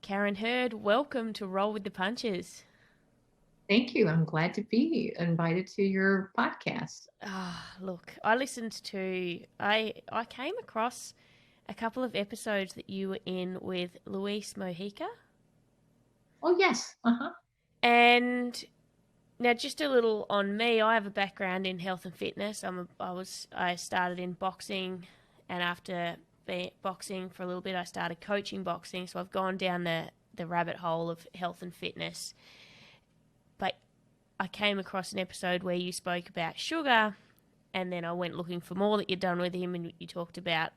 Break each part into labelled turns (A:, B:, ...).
A: Karen Hurd. Welcome to Roll with the Punches.
B: Thank you. I'm glad to be invited to your podcast.
A: Look, I came across a couple of episodes that you were in with Luis Mojica.
B: Oh, yes. Uh-huh.
A: And now just a little on me. I have a background in health and fitness. I started in boxing, and after boxing for a little bit, I started coaching boxing. So I've gone down the rabbit hole of health and fitness. But I came across an episode where you spoke about sugar, and then I went looking for more that you'd done with him, and you talked about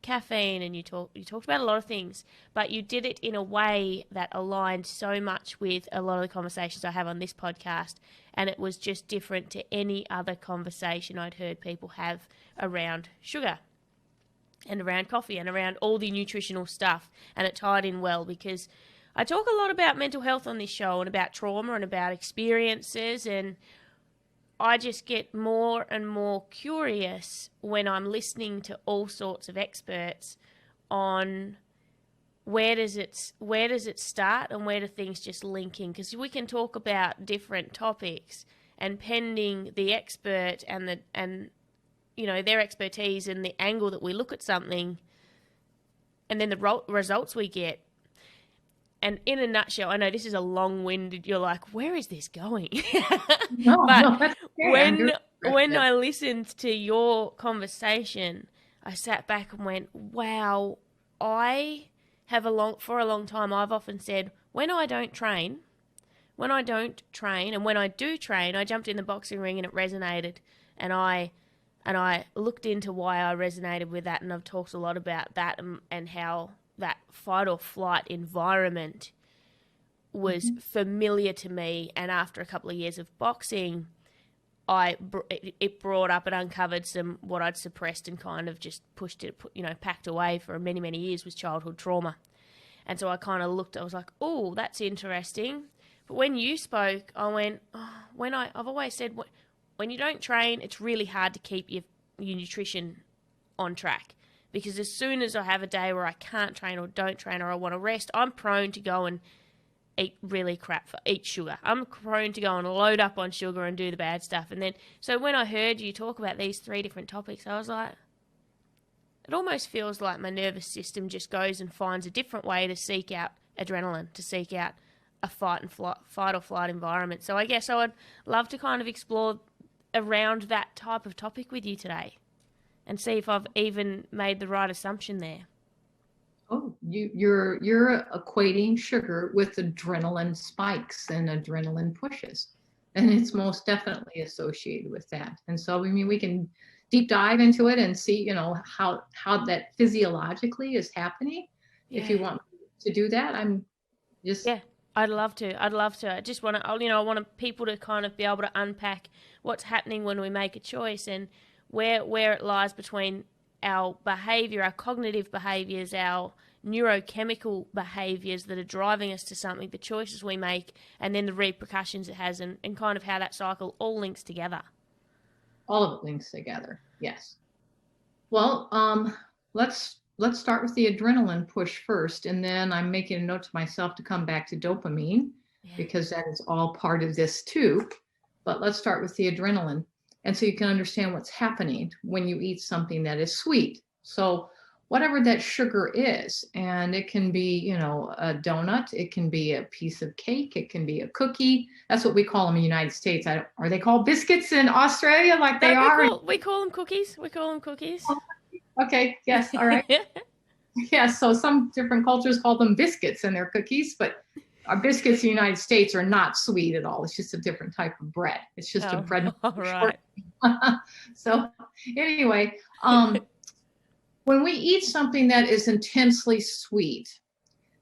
A: caffeine, and you talked about a lot of things, but you did it in a way that aligned so much with a lot of the conversations I have on this podcast, and it was just different to any other conversation I'd heard people have around sugar and around coffee and around all the nutritional stuff, and it tied in well because I talk a lot about mental health on this show and about trauma and about experiences, and I just get more and more curious when I'm listening to all sorts of experts on where does it start and where do things just link in, because we can talk about different topics, and pending the expert and their expertise and the angle that we look at something and then the results we get. And in a nutshell, I know this is a long-winded, you're like, where is this going?
B: No,
A: But
B: no, that's okay.
A: when I listened to your conversation, I sat back and went, wow, for a long time, I've often said, when I don't train, and when I do train, I jumped in the boxing ring and it resonated. And I looked into why I resonated with that, and I've talked a lot about that and how that fight or flight environment was familiar to me. And after a couple of years of boxing, it brought up and uncovered some what I'd suppressed and kind of just packed away for many, many years, was childhood trauma. And so I kind of looked, I was like, oh, that's interesting. But when you spoke, I went, I've always said, when you don't train, it's really hard to keep your nutrition on track. Because as soon as I have a day where I can't train or don't train or I want to rest, I'm prone to go and eat sugar. I'm prone to go and load up on sugar and do the bad stuff. And then, so when I heard you talk about these three different topics, I was like, it almost feels like my nervous system just goes and finds a different way to seek out adrenaline, to seek out a fight or flight environment. So I guess I would love to kind of explore around that type of topic with you today, and see if I've even made the right assumption there.
B: Oh, you're equating sugar with adrenaline spikes and adrenaline pushes, and it's most definitely associated with that. And so, I mean, we can deep dive into it and see, how that physiologically is happening.
A: Yeah.
B: If you want to do that, I'm just
A: Yeah, I'd love to. I just want to, I want people to kind of be able to unpack what's happening when we make a choice, and where it lies between our behaviour, our cognitive behaviours, our neurochemical behaviours that are driving us to something, the choices we make, and then the repercussions it has, and kind of how that cycle all links together.
B: all of it links together. Yes. Well, let's start with the adrenaline push first, and then I'm making a note to myself to come back to dopamine because that is all part of this too. But let's start with the adrenaline, and so you can understand what's happening when you eat something that is sweet. So whatever that sugar is, and it can be, a donut, it can be a piece of cake, it can be a cookie. That's what we call them in the United States. Are they called biscuits in Australia like they are?
A: We call them cookies. We call them cookies.
B: Okay, yes, all right. Yeah, so some different cultures call them biscuits and they're cookies, but our biscuits in the United States are not sweet at all. It's just a different type of bread. It's just a bread.
A: All right.
B: So anyway, when we eat something that is intensely sweet,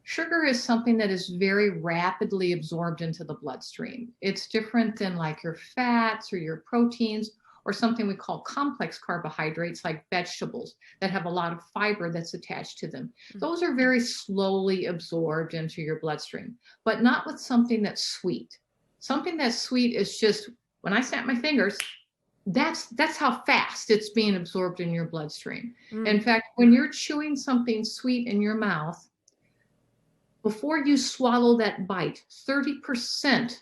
B: sugar is something that is very rapidly absorbed into the bloodstream. It's different than like your fats or your proteins, or something we call complex carbohydrates like vegetables that have a lot of fiber that's attached to them. Those are very slowly absorbed into your bloodstream, but not with something that's sweet. Something that's sweet is just, when I snap my fingers, that's how fast it's being absorbed in your bloodstream. In fact, when you're chewing something sweet in your mouth, before you swallow that bite, 30%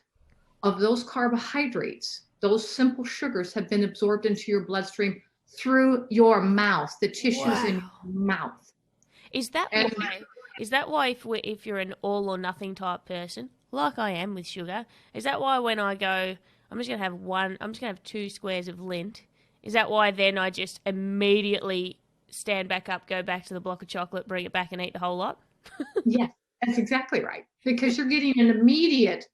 B: of those carbohydrates, those simple sugars, have been absorbed into your bloodstream through your mouth, the tissues in your mouth.
A: Is that
B: And
A: why? Is that why if you're an all or nothing type person, like I am with sugar, is that why when I go, I'm just gonna have 2 squares of Lindt? Is that why then I just immediately stand back up, go back to the block of chocolate, bring it back, and eat the whole lot?
B: yes, that's exactly right. Because you're getting an immediate,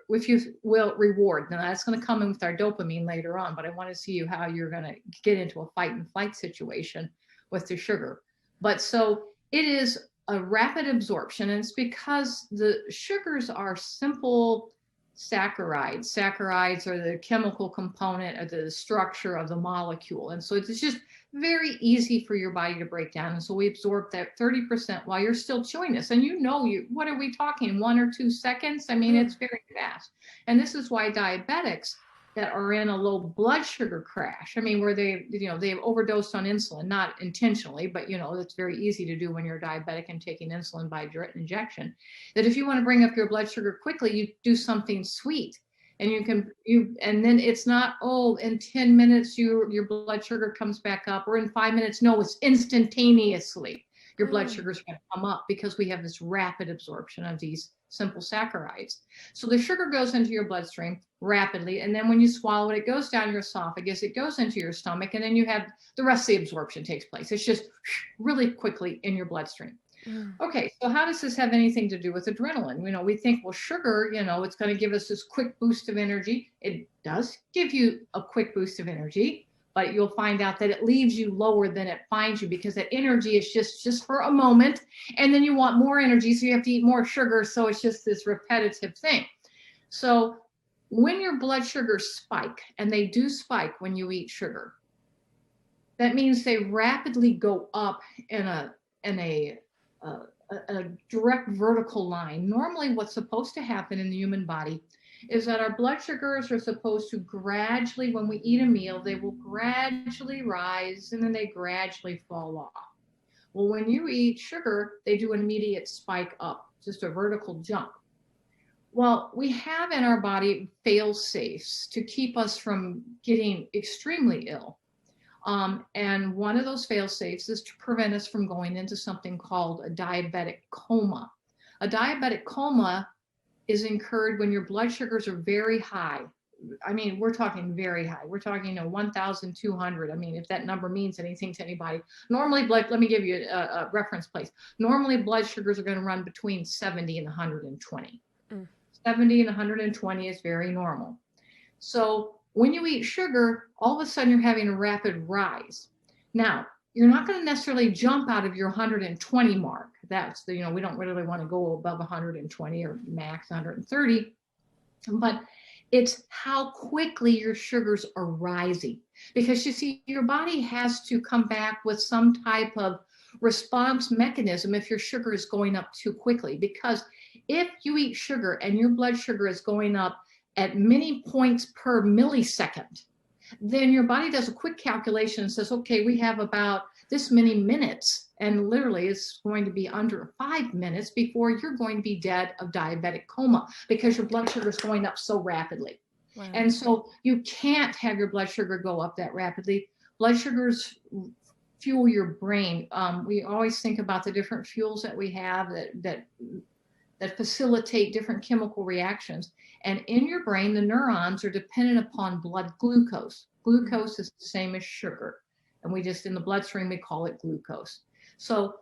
B: if you will, reward. Now that's going to come in with our dopamine later on, but I want to see how you're going to get into a fight and flight situation with the sugar. But so it is a rapid absorption, and it's because the sugars are simple saccharides. Saccharides are the chemical component of the structure of the molecule. And so it's just very easy for your body to break down. And so we absorb that 30% while you're still chewing this. And what are we talking, 1 or 2 seconds? I mean, it's very fast. And this is why diabetics that are in a low blood sugar crash, I mean, where they've overdosed on insulin, not intentionally, but it's very easy to do when you're diabetic and taking insulin by direct injection, that if you want to bring up your blood sugar quickly, you do something sweet. And and then it's not, in 10 minutes, your blood sugar comes back up, or in 5 minutes. No, it's instantaneously. Your blood sugar's going to come up because we have this rapid absorption of these simple saccharides. So the sugar goes into your bloodstream rapidly, and then when you swallow it, it goes down your esophagus, it goes into your stomach, and then you have the rest of the absorption takes place. It's just really quickly in your bloodstream. Okay, so how does this have anything to do with adrenaline? We think, well, sugar, it's going to give us this quick boost of energy. It does give you a quick boost of energy, but you'll find out that it leaves you lower than it finds you, because that energy is just for a moment, and then you want more energy, so you have to eat more sugar. So it's just this repetitive thing. So when your blood sugars spike, and they do spike when you eat sugar, that means they rapidly go up in a direct vertical line. Normally what's supposed to happen in the human body is that our blood sugars are supposed to gradually, when we eat a meal, they will gradually rise, and then they gradually fall off. Well, when you eat sugar, they do an immediate spike up, just a vertical jump. Well, we have in our body fail-safes to keep us from getting extremely ill. And one of those fail-safes is to prevent us from going into something called a diabetic coma. A diabetic coma is incurred when your blood sugars are very high. I mean, we're talking very high. We're talking 1,200. I mean, if that number means anything to anybody. Normally, let me give you a reference place. Normally, blood sugars are going to run between 70 and 120. 70 and 120 is very normal. So when you eat sugar, all of a sudden you're having a rapid rise. Now, you're not going to necessarily jump out of your 120 mark. That's we don't really want to go above 120 or max 130, but it's how quickly your sugars are rising. Because you see, your body has to come back with some type of response mechanism if your sugar is going up too quickly. Because if you eat sugar and your blood sugar is going up at many points per millisecond, then your body does a quick calculation and says, okay, we have about this many minutes, and literally it's going to be under 5 minutes before you're going to be dead of diabetic coma, because your blood sugar is going up so rapidly. Wow. And so you can't have your blood sugar go up that rapidly. Blood sugars fuel your brain. We always think about the different fuels that we have that facilitate different chemical reactions. And in your brain, the neurons are dependent upon blood glucose. Glucose is the same as sugar. And we just, in the bloodstream, we call it glucose. So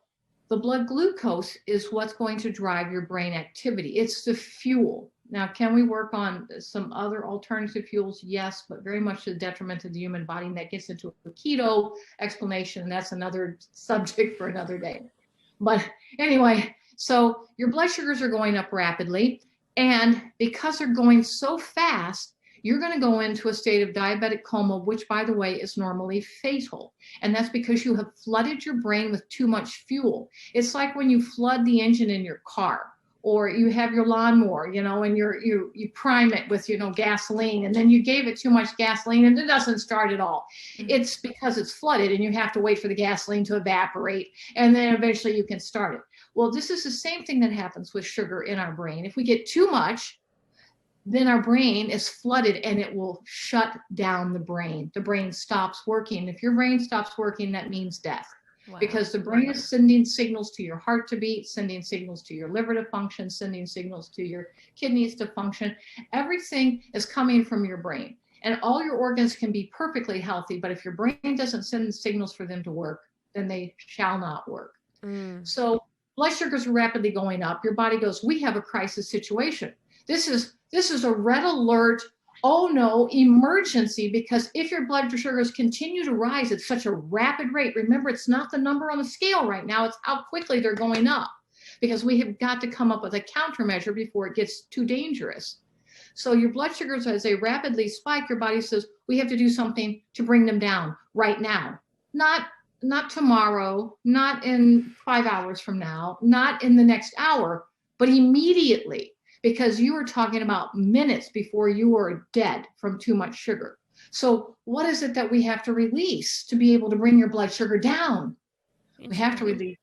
B: the blood glucose is what's going to drive your brain activity. It's the fuel. Now, can we work on some other alternative fuels? Yes, but very much to the detriment of the human body. And that gets into a keto explanation. And that's another subject for another day. But anyway, so your blood sugars are going up rapidly. And because they're going so fast, you're going to go into a state of diabetic coma, which, by the way, is normally fatal. And that's because you have flooded your brain with too much fuel. It's like when you flood the engine in your car, or you have your lawnmower, and you prime it with, gasoline, and then you gave it too much gasoline and it doesn't start at all. It's because it's flooded and you have to wait for the gasoline to evaporate, and then eventually you can start it. Well, this is the same thing that happens with sugar in our brain. If we get too much, then our brain is flooded and it will shut down the brain. The brain stops working. If your brain stops working, that means death.
A: Wow.
B: Because the brain is sending signals to your heart to beat, sending signals to your liver to function, sending signals to your kidneys to function. Everything is coming from your brain. And all your organs can be perfectly healthy, but if your brain doesn't send signals for them to work, then they shall not work. So blood sugars are rapidly going up. Your body goes, we have a crisis situation. This is a red alert, oh no, emergency, because if your blood sugars continue to rise at such a rapid rate, remember, it's not the number on the scale right now, it's how quickly they're going up, because we have got to come up with a countermeasure before it gets too dangerous. So your blood sugars, as they rapidly spike, your body says, we have to do something to bring them down right now. Not tomorrow, not in 5 hours from now, not in the next hour, but immediately, because you were talking about minutes before you were dead from too much sugar. So what is it that we have to release to be able to bring your blood sugar down? We have to release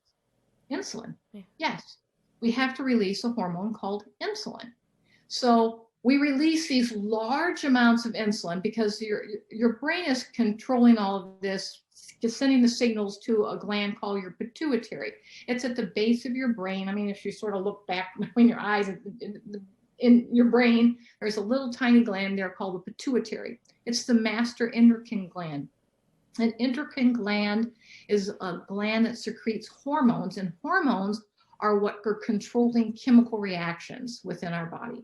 B: insulin. Yeah. Yes, we have to release a hormone called insulin. So we release these large amounts of insulin because your brain is controlling all of this, just sending the signals to a gland called your pituitary. It's at the base of your brain. I mean, if you sort of look back between your eyes in your brain, there's a little tiny gland there called the pituitary. It's the master endocrine gland. An endocrine gland is a gland that secretes hormones, and hormones are what are controlling chemical reactions within our body.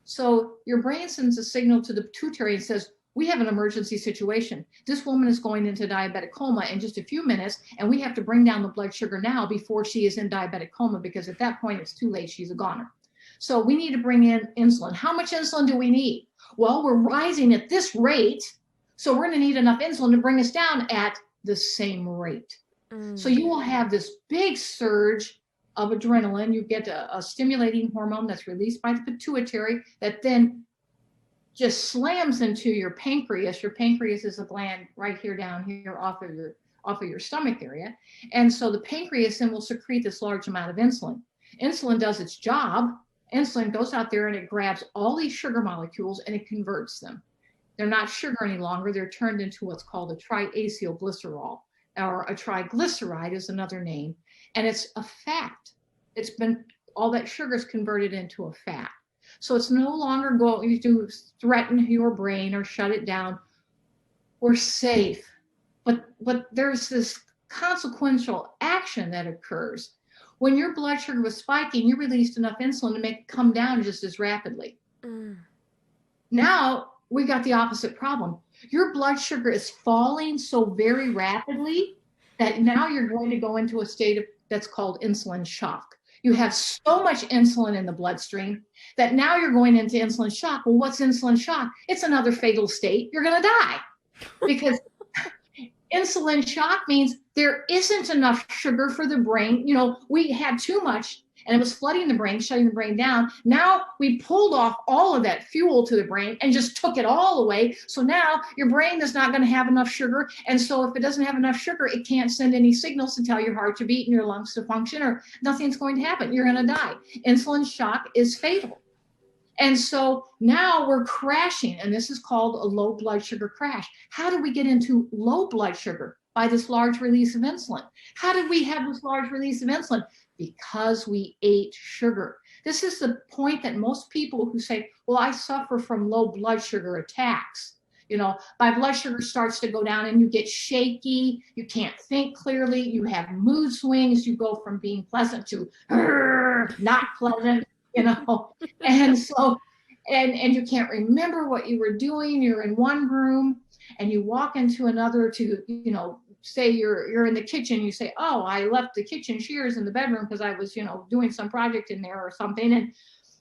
B: So your brain sends a signal to the pituitary and says, we have an emergency situation. This woman is going into diabetic coma in just a few minutes, and we have to bring down the blood sugar now before she is in diabetic coma, because at that point it's too late, she's a goner. So we need to bring in insulin. How much insulin do we need? Well, we're rising at this rate, so we're gonna need enough insulin to bring us down at the same rate. So you will have this big surge of adrenaline. You get a stimulating hormone that's released by the pituitary that then just slams into your pancreas. Your pancreas is a gland right here down here off of your stomach area. And so the pancreas then will secrete this large amount of insulin. Insulin does its job. Insulin goes out there and it grabs all these sugar molecules and it converts them. They're not sugar any longer. They're turned into what's called a triacylglycerol, or a triglyceride is another name. And it's a fat. It's been, all that sugar is converted into a fat. So it's no longer going to threaten your brain or shut it down. We're safe. But there's this consequential action that occurs. When your blood sugar was spiking, you released enough insulin to make it come down just as rapidly. Now we got the opposite problem. Your blood sugar is falling so very rapidly that now you're going to go into a state that's called insulin shock. You have so much insulin in the bloodstream that now you're going into insulin shock. Well, what's insulin shock? It's another fatal state. You're going to die, because insulin shock means there isn't enough sugar for the brain. You know, we had too much and it was flooding the brain, shutting the brain down. Now we pulled off all of that fuel to the brain and just took it all away. So now your brain is not going to have enough sugar. And so if it doesn't have enough sugar, it can't send any signals to tell your heart to beat and your lungs to function, or nothing's going to happen. You're going to die. Insulin shock is fatal. And so now we're crashing, and this is called a low blood sugar crash. How do we get into low blood sugar? By this large release of insulin. How did we have this large release of insulin? Because we ate sugar. This is the point that most people who say, well, I suffer from low blood sugar attacks. You know, my blood sugar starts to go down and you get shaky, you can't think clearly, you have mood swings, you go from being pleasant to not pleasant, you know, and so, and you can't remember what you were doing. You're in one room and you walk into another to, you know, say you're in the kitchen, you say, oh, I left the kitchen shears in the bedroom because I was, you know, doing some project in there or something. And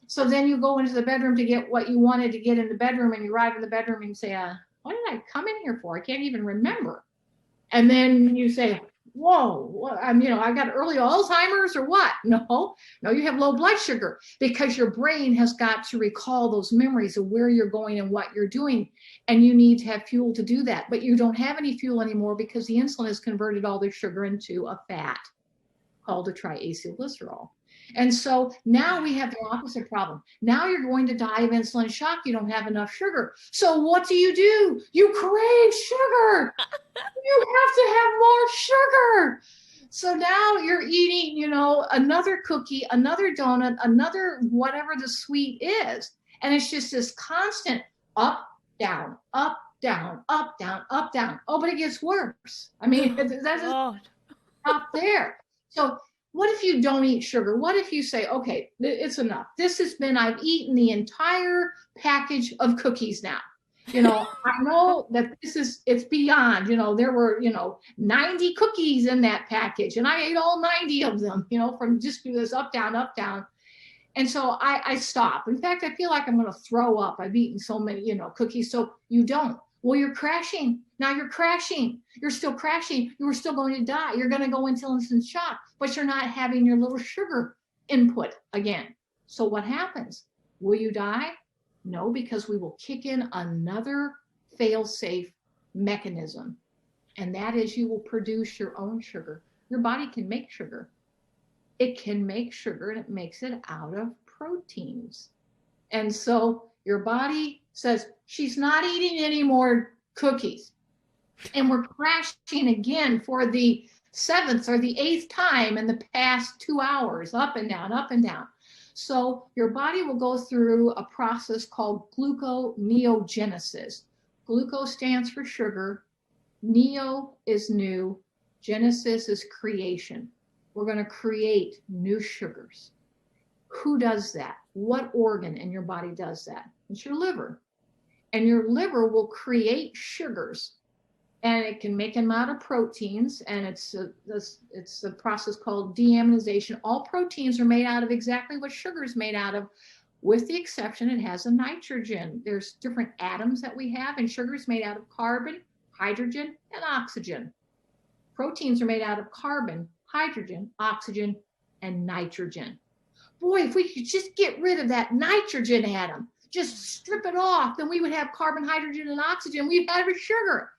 B: so then you go into the bedroom to get what you wanted to get in the bedroom, and you arrive in the bedroom and you say, what did I come in here for? I can't even remember. And then you say, whoa, you know, I got early Alzheimer's or what? No, you have low blood sugar, because your brain has got to recall those memories of where you're going and what you're doing. And you need to have fuel to do that. But you don't have any fuel anymore because the insulin has converted all the sugar into a fat. called a triacylglycerol. And so now we have the opposite problem. Now you're going to die of insulin shock. You don't have enough sugar. So what do? You crave sugar. You have to have more sugar. So now you're eating, you know, another cookie, another donut, another whatever the sweet is. And it's just this constant up, down, up, down, up, down, up, down. Oh, but it gets worse. I mean, that's up there. So what if you don't eat sugar? What if you say, okay, it's enough. I've eaten the entire package of cookies now. You know, I know that it's beyond, you know, there were, 90 cookies in that package and I ate all 90 of them, from just this up, down, up, down. And so I stopped. In fact, I feel like I'm going to throw up. I've eaten so many, cookies. So you don't. Well, you're crashing. Now you're crashing. You're still crashing. You were still going to die. You're going to go into insulin shock, but you're not having your little sugar input again. So what happens? Will you die? No, because we will kick in another fail-safe mechanism. And that is you will produce your own sugar. Your body can make sugar. It can make sugar and it makes it out of proteins. And so your body says, she's not eating any more cookies. And we're crashing again for the 7th or the 8th time in the past 2 hours, up and down, up and down. So your body will go through a process called gluconeogenesis. Glucose stands for sugar. Neo is new. Genesis is creation. We're going to create new sugars. Who does that? What organ in your body does that? It's your liver. And your liver will create sugars. And it can make them out of proteins. And it's a process called deaminization. All proteins are made out of exactly what sugar is made out of, with the exception it has a nitrogen. There's different atoms that we have, and sugar is made out of carbon, hydrogen, and oxygen. Proteins are made out of carbon, hydrogen, oxygen, and nitrogen. Boy, if we could just get rid of that nitrogen atom, just strip it off, then we would have carbon, hydrogen, and oxygen. We'd have a sugar.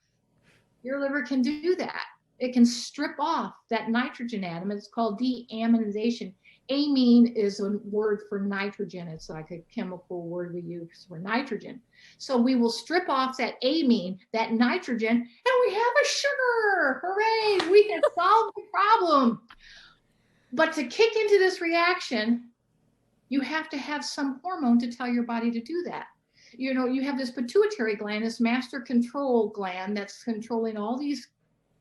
B: Your liver can do that. It can strip off that nitrogen atom. It's called deaminization. Amine is a word for nitrogen. It's like a chemical word we use for nitrogen. So we will strip off that amine, that nitrogen, and we have a sugar. Hooray, we can solve the problem. But to kick into this reaction, you have to have some hormone to tell your body to do that. You have this pituitary gland, this master control gland that's controlling all these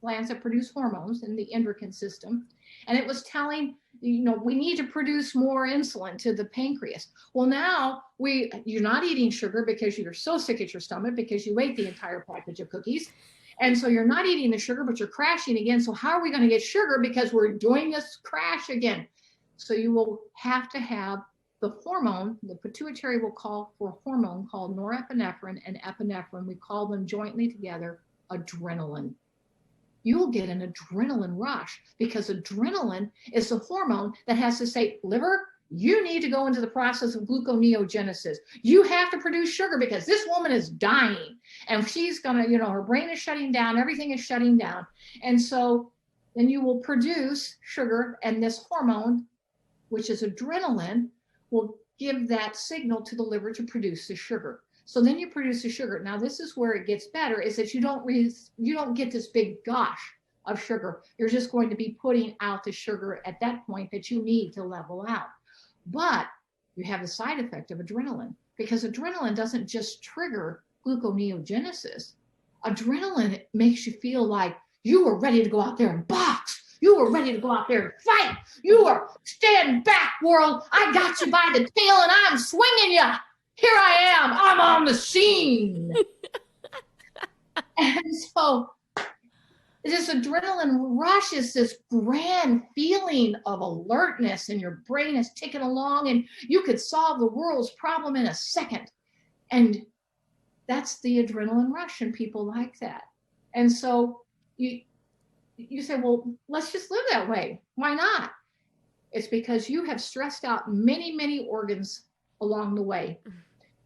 B: glands that produce hormones in the endocrine system. And it was telling, we need to produce more insulin to the pancreas. Well, now you're not eating sugar because you're so sick at your stomach because you ate the entire package of cookies. And so you're not eating the sugar, but you're crashing again. So how are we going to get sugar? Because we're doing this crash again. So you will have to have the hormone. The pituitary will call for a hormone called norepinephrine and epinephrine. We call them jointly together adrenaline. You will get an adrenaline rush because adrenaline is the hormone that has to say, liver, you need to go into the process of gluconeogenesis. You have to produce sugar because this woman is dying and she's going to, her brain is shutting down. Everything is shutting down. And so then you will produce sugar, and this hormone, which is adrenaline, will give that signal to the liver to produce the sugar. So then you produce the sugar. Now this is where it gets better, is that you don't get this big gush of sugar. You're just going to be putting out the sugar at that point that you need to level out. But you have the side effect of adrenaline, because adrenaline doesn't just trigger gluconeogenesis. Adrenaline makes you feel like you were ready to go out there and box. You were ready to go out there and fight. You were stand back, world. I got you by the tail and I'm swinging you. Here I am. I'm on the scene. And so this adrenaline rush is this grand feeling of alertness, and your brain is ticking along and you could solve the world's problem in a second. And that's the adrenaline rush, and people like that. And so you say, well, let's just live that way. Why not? It's because you have stressed out many, many organs along the way.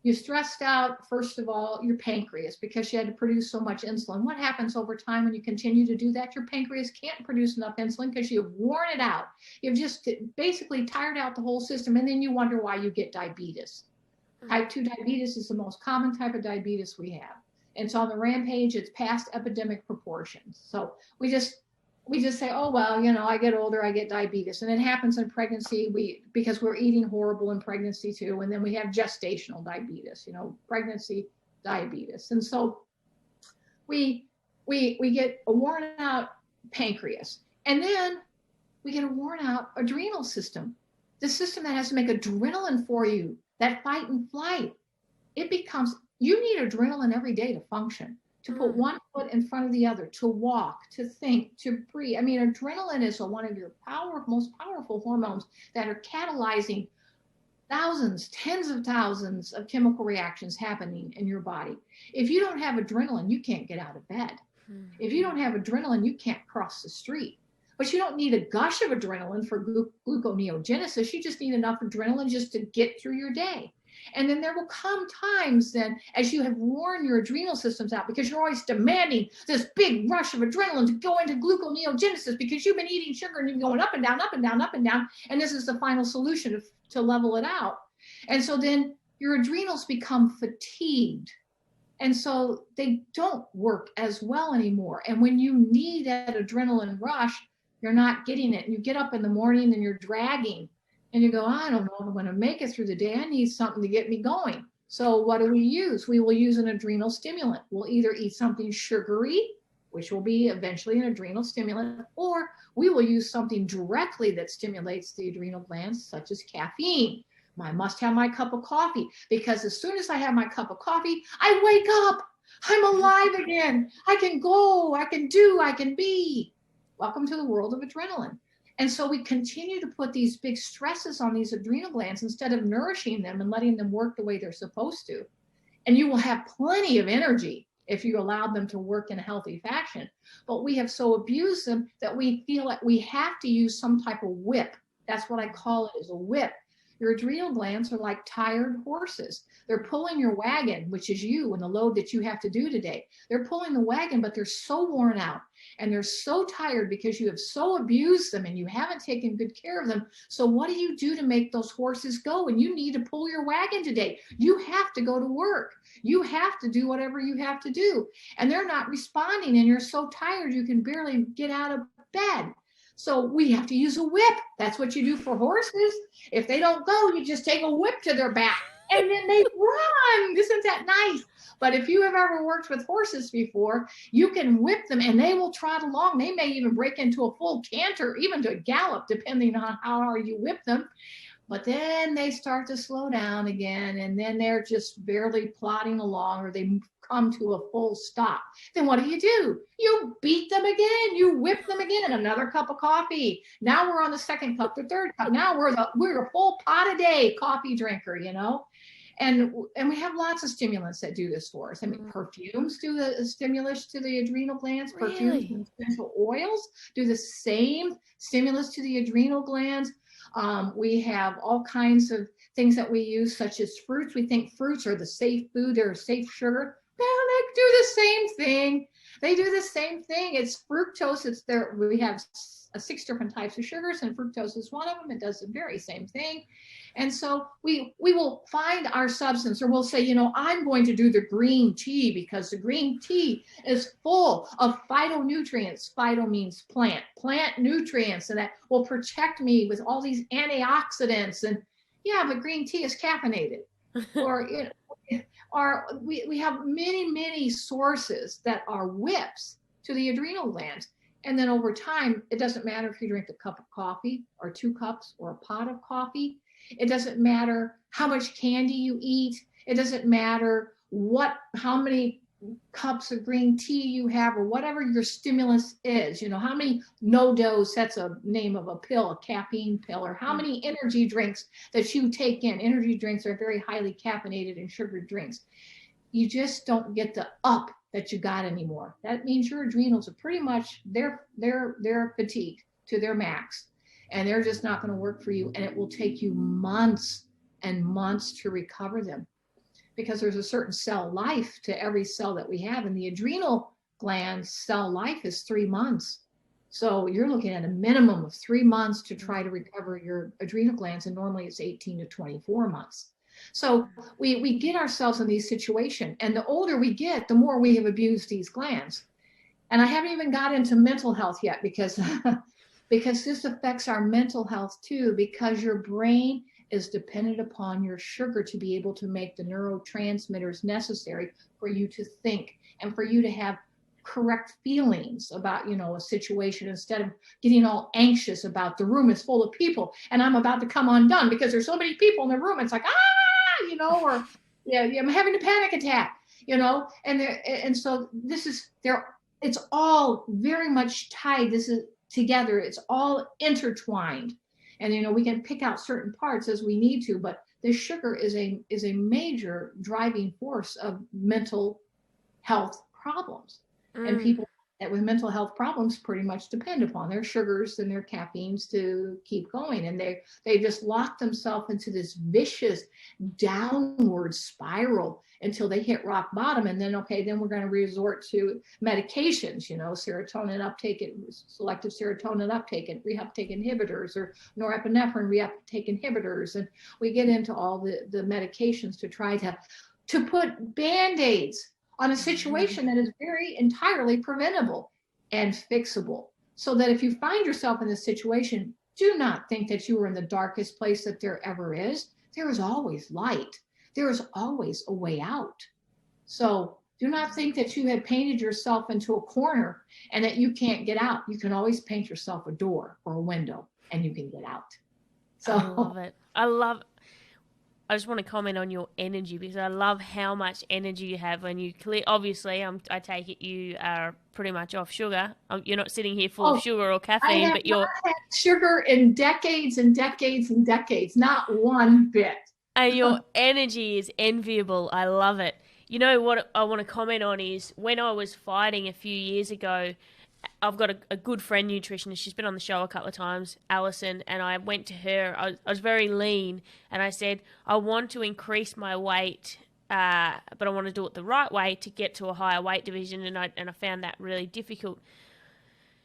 B: You stressed out, first of all, your pancreas because you had to produce so much insulin. What happens over time when you continue to do that? Your pancreas can't produce enough insulin because you've worn it out. You've just basically tired out the whole system, and then you wonder why you get diabetes. Type 2 diabetes is the most common type of diabetes we have. It's on the rampage. It's past epidemic proportions. So we just say, oh, well, you know, I get older, I get diabetes. And it happens in pregnancy because we're eating horrible in pregnancy too. And then we have gestational diabetes, you know, pregnancy diabetes. And so we get a worn out pancreas. And then we get a worn out adrenal system. The system that has to make adrenaline for you, that fight and flight. It becomes, you need adrenaline every day to function, to put one foot in front of the other, to walk, to think, to breathe. I mean, adrenaline is one of your most powerful hormones that are catalyzing thousands, tens of thousands of chemical reactions happening in your body. If you don't have adrenaline, you can't get out of bed. If you don't have adrenaline, you can't cross the street. But you don't need a gush of adrenaline for gluconeogenesis. You just need enough adrenaline just to get through your day. And then there will come times then as you have worn your adrenal systems out because you're always demanding this big rush of adrenaline to go into gluconeogenesis because you've been eating sugar and you're going up and down, up and down, up and down. And this is the final solution to level it out. And so then your adrenals become fatigued. And so they don't work as well anymore. And when you need that adrenaline rush, you're not getting it. And you get up in the morning and you're dragging. And you go, I don't know if I'm going to make it through the day. I need something to get me going. So what do we use? We will use an adrenal stimulant. We'll either eat something sugary, which will be eventually an adrenal stimulant, or we will use something directly that stimulates the adrenal glands, such as caffeine. I must have my cup of coffee because as soon as I have my cup of coffee, I wake up. I'm alive again. I can go, I can do, I can be. Welcome to the world of adrenaline. And so we continue to put these big stresses on these adrenal glands instead of nourishing them and letting them work the way they're supposed to. And you will have plenty of energy if you allow them to work in a healthy fashion. But we have so abused them that we feel like we have to use some type of whip. That's what I call it, is a whip. Your adrenal glands are like tired horses. They're pulling your wagon, which is you and the load that you have to do today. They're pulling the wagon, but they're so worn out and they're so tired because you have so abused them and you haven't taken good care of them. So what do you do to make those horses go? And you need to pull your wagon today. You have to go to work. You have to do whatever you have to do. And they're not responding and you're so tired you can barely get out of bed. So we have to use a whip. That's what you do for horses. If they don't go, you just take a whip to their back and then they run. Isn't that nice? But if you have ever worked with horses before, you can whip them and they will trot along. They may even break into a full canter, even to a gallop, depending on how hard you whip them. But then they start to slow down again, and then they're just barely plodding along, or they come to a full stop. Then what do? You beat them again. You whip them again. Another cup of coffee. Now we're on the second cup, the third cup. Now we're a full pot a day coffee drinker, you know. And we have lots of stimulants that do this for us. I mean, perfumes do the stimulus to the adrenal glands.
A: Really?
B: Perfumes and essential oils do the same stimulus to the adrenal glands. We have all kinds of things that we use, such as fruits. We think fruits are the safe food or safe sugar. Well, they do the same thing. They do the same thing. It's fructose. It's there. We have 6 different types of sugars, and fructose is one of them. It does the very same thing. And so we will find our substance, or we'll say, you know, I'm going to do the green tea because the green tea is full of phytonutrients. Phyto means plant nutrients, and that will protect me with all these antioxidants. And yeah, but green tea is caffeinated. Or, you know, we have many sources that are whips to the adrenal glands. And then over time, it doesn't matter if you drink a cup of coffee or 2 cups or a pot of coffee. It doesn't matter how much candy you eat. It doesn't matter how many cups of green tea you have, or whatever your stimulus is. You know, how many no-dose, that's a name of a pill, a caffeine pill, or how many energy drinks that you take in. Energy drinks are very highly caffeinated and sugared drinks. You just don't get the up that you got anymore. That means your adrenals are pretty much, they're fatigued to their max, and they're just not going to work for you, and it will take you months and months to recover them. because there's a certain cell life to every cell that we have. And the adrenal gland cell life is 3 months. So you're looking at a minimum of 3 months to try to recover your adrenal glands. And normally it's 18 to 24 months. So we get ourselves in these situations. And the older we get, the more we have abused these glands. And I haven't even got into mental health yet, because because this affects our mental health too, because your brain is dependent upon your sugar to be able to make the neurotransmitters necessary for you to think and for you to have correct feelings about, a situation, instead of getting all anxious about the room is full of people and I'm about to come undone because there's so many people in the room. It's like, or yeah, I'm having a panic attack, and so this is there. It's all very much tied. This is together. It's all intertwined. And, we can pick out certain parts as we need to, but the sugar is a major driving force of mental health problems. And people that with mental health problems pretty much depend upon their sugars and their caffeines to keep going. And they just lock themselves into this vicious downward spiral until they hit rock bottom. And then, then we're going to resort to medications, serotonin uptake, selective serotonin uptake, and reuptake inhibitors, or norepinephrine reuptake inhibitors. And we get into all the medications to try to put Band-Aids on a situation that is very entirely preventable and fixable. So that if you find yourself in this situation, do not think that you are in the darkest place that there ever is. There is always light. There is always a way out. So do not think that you have painted yourself into a corner and that you can't get out. You can always paint yourself a door or a window and you can get out. So
A: I love it. I just want to comment on your energy, because I love how much energy you have when you clear. Obviously, I take it you are pretty much off sugar. You're not sitting here full of sugar or caffeine, but you're
B: not had sugar in decades and decades and decades, not one bit.
A: And your energy is enviable. I love it. You know what I want to comment on is when I was fighting a few years ago, I've got a good friend nutritionist. She's been on the show a couple of times, Alison, and I went to her. I was very lean, and I said, I want to increase my weight, but I want to do it the right way to get to a higher weight division, and I found that really difficult.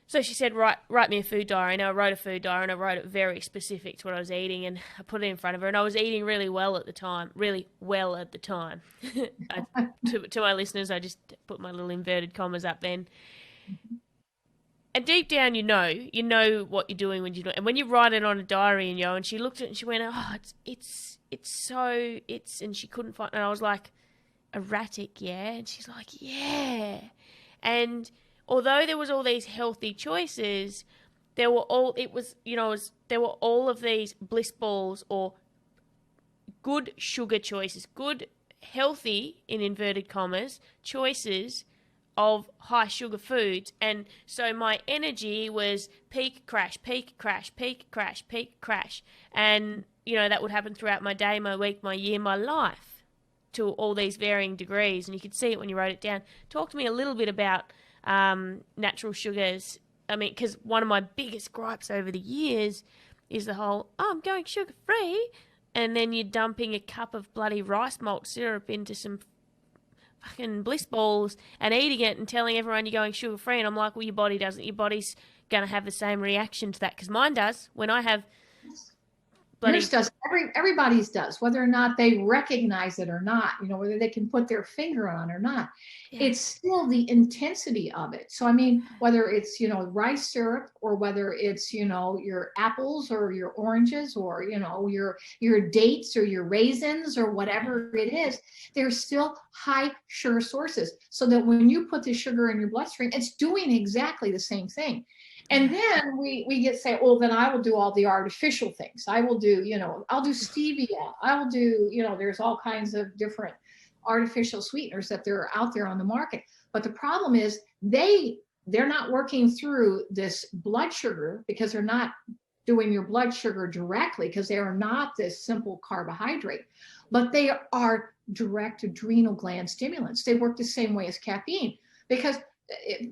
A: So she said, write me a food diary. And I wrote a food diary, and I wrote it very specific to what I was eating, and I put it in front of her. And I was eating really well at the time. To my listeners, I just put my little inverted commas up then. And deep down, you know what you're doing when you do it. And when you write it on a diary, and she looked at it and she went, and she couldn't find, and I was like, erratic, yeah? And she's like, yeah. And although there was all these healthy choices, there were all of these bliss balls or good sugar choices, good, healthy, in inverted commas, choices of high sugar foods. And so my energy was peak, crash, peak, crash, peak, crash, peak, crash. And, that would happen throughout my day, my week, my year, my life, to all these varying degrees. And you could see it when you wrote it down. Talk to me a little bit about natural sugars. I mean, because one of my biggest gripes over the years is the whole, I'm going sugar free, and then you're dumping a cup of bloody rice malt syrup into some fucking bliss balls and eating it and telling everyone you're going sugar free. And I'm like, well, your body doesn't. Your body's going to have the same reaction to that, because mine does when I have
B: yours does. Everybody's does, whether or not they recognize it or not, whether they can put their finger on or not. Yeah. It's still the intensity of it. So, I mean, whether it's, rice syrup, or whether it's, your apples or your oranges, or, your dates or your raisins or whatever it is, they're still high sugar sources. So that when you put the sugar in your bloodstream, it's doing exactly the same thing. And then we get say, well, then I will do all the artificial things. I will do, I'll do stevia. I will do, there's all kinds of different artificial sweeteners that they're out there on the market. But the problem is they're not working through this blood sugar, because they're not doing your blood sugar directly, because they are not this simple carbohydrate, but they are direct adrenal gland stimulants. They work the same way as caffeine, because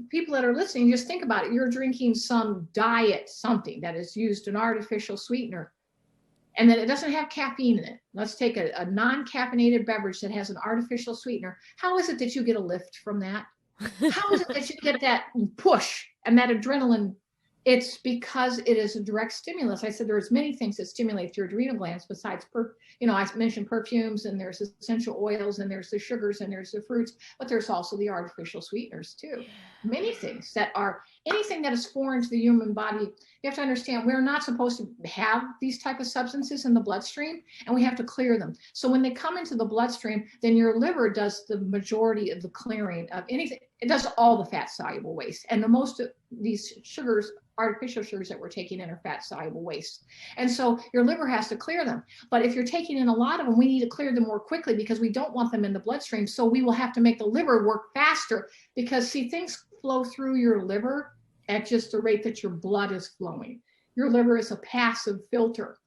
B: people that are listening, just think about it. You're drinking some diet something that has used an artificial sweetener, and then it doesn't have caffeine in it. Let's take a non-caffeinated beverage that has an artificial sweetener. How is it that you get a lift from that? How is it that you get that push and that adrenaline? It's because it is a direct stimulus. I said there's many things that stimulate your adrenal glands besides, I mentioned perfumes, and there's essential oils, and there's the sugars, and there's the fruits, but there's also the artificial sweeteners too. Many things that are, anything that is foreign to the human body, you have to understand we're not supposed to have these type of substances in the bloodstream, and we have to clear them. So when they come into the bloodstream, then your liver does the majority of the clearing of anything. It does all the fat soluble waste, and the most of these sugars, artificial sugars that we're taking in, are fat soluble waste. And so your liver has to clear them. But if you're taking in a lot of them, we need to clear them more quickly because we don't want them in the bloodstream. So we will have to make the liver work faster, because see, things flow through your liver at just the rate that your blood is flowing. Your liver is a passive filter.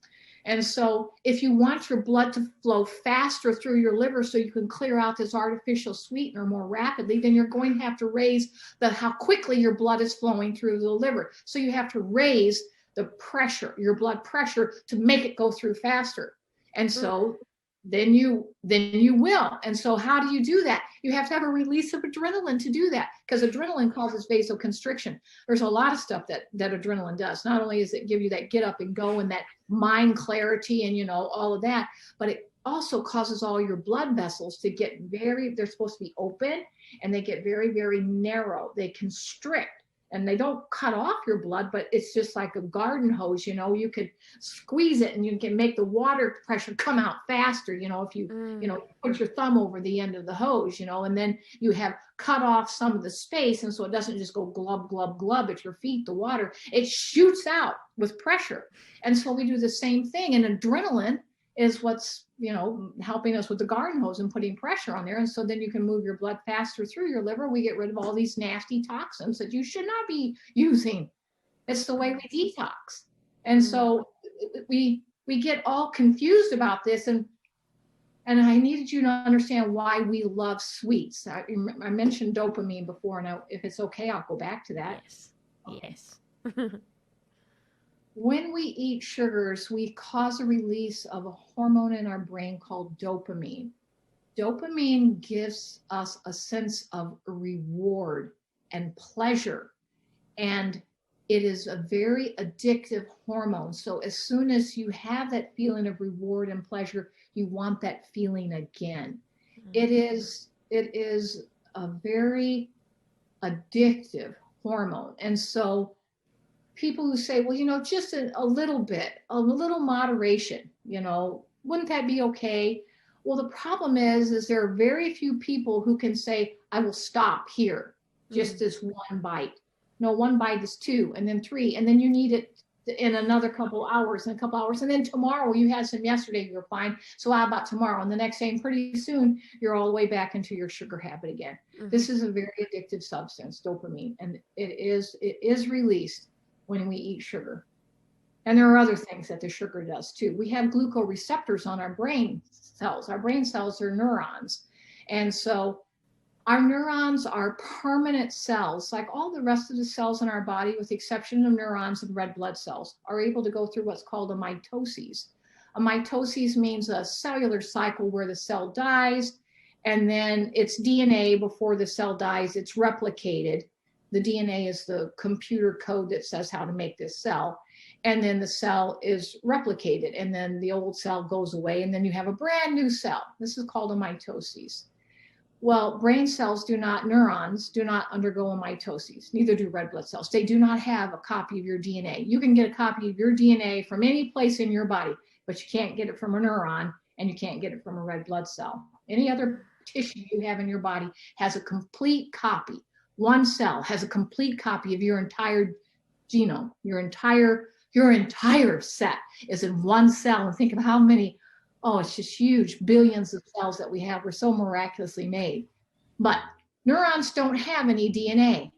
B: And so if you want your blood to flow faster through your liver so you can clear out this artificial sweetener more rapidly, then you're going to have to raise how quickly your blood is flowing through the liver. So you have to raise the pressure, your blood pressure, to make it go through faster. And so then you will. And so how do you do that? You have to have a release of adrenaline to do that, because adrenaline causes vasoconstriction. There's a lot of stuff that adrenaline does. Not only does it give you that get up and go and that mind clarity and all of that, but it also causes all your blood vessels to get they're supposed to be open, and they get very, very narrow. They constrict. And they don't cut off your blood, but it's just like a garden hose. You could squeeze it and you can make the water pressure come out faster. If you, put your thumb over the end of the hose, and then you have cut off some of the space. And so it doesn't just go glub, glub, glub at your feet, the water, it shoots out with pressure. And so we do the same thing. And adrenaline is what's, helping us with the garden hose and putting pressure on there. And so then you can move your blood faster through your liver. We get rid of all these nasty toxins that you should not be using. It's the way we detox. And so we get all confused about this. And I needed you to understand why we love sweets. I mentioned dopamine before, and if it's okay, I'll go back to that.
A: Yes. Okay. Yes.
B: When we eat sugars, we cause a release of a hormone in our brain called dopamine. Dopamine gives us a sense of reward and pleasure, and it is a very addictive hormone. So as soon as you have that feeling of reward and pleasure, you want that feeling again. It is a very addictive hormone. And so people who say, well, just a little bit, a little moderation, wouldn't that be okay? Well, the problem is there are very few people who can say, I will stop here, just this one bite. No, one bite is 2, and then 3, and then you need it in another couple hours, and a couple hours, and then tomorrow you had some yesterday, you're fine. So how about tomorrow? And the next day, and pretty soon you're all the way back into your sugar habit again. This is a very addictive substance, dopamine, and it is released when we eat sugar. And there are other things that the sugar does too. We have glucoreceptors on our brain cells. Our brain cells are neurons. And so our neurons are permanent cells, like all the rest of the cells in our body, with the exception of neurons and red blood cells, are able to go through what's called a mitosis. A mitosis means a cellular cycle where the cell dies, and then its DNA, before the cell dies, it's replicated. The DNA is the computer code that says how to make this cell. And then the cell is replicated, and then the old cell goes away, and then you have a brand new cell. This is called a mitosis. Well, brain cells neurons do not undergo a mitosis. Neither do red blood cells. They do not have a copy of your DNA. You can get a copy of your DNA from any place in your body, but you can't get it from a neuron, and you can't get it from a red blood cell. Any other tissue you have in your body has a complete copy. One cell has a complete copy of your entire genome. Your entire set is in one cell. And think of how many, it's just huge, billions of cells that we have. We're so miraculously made. But neurons don't have any DNA.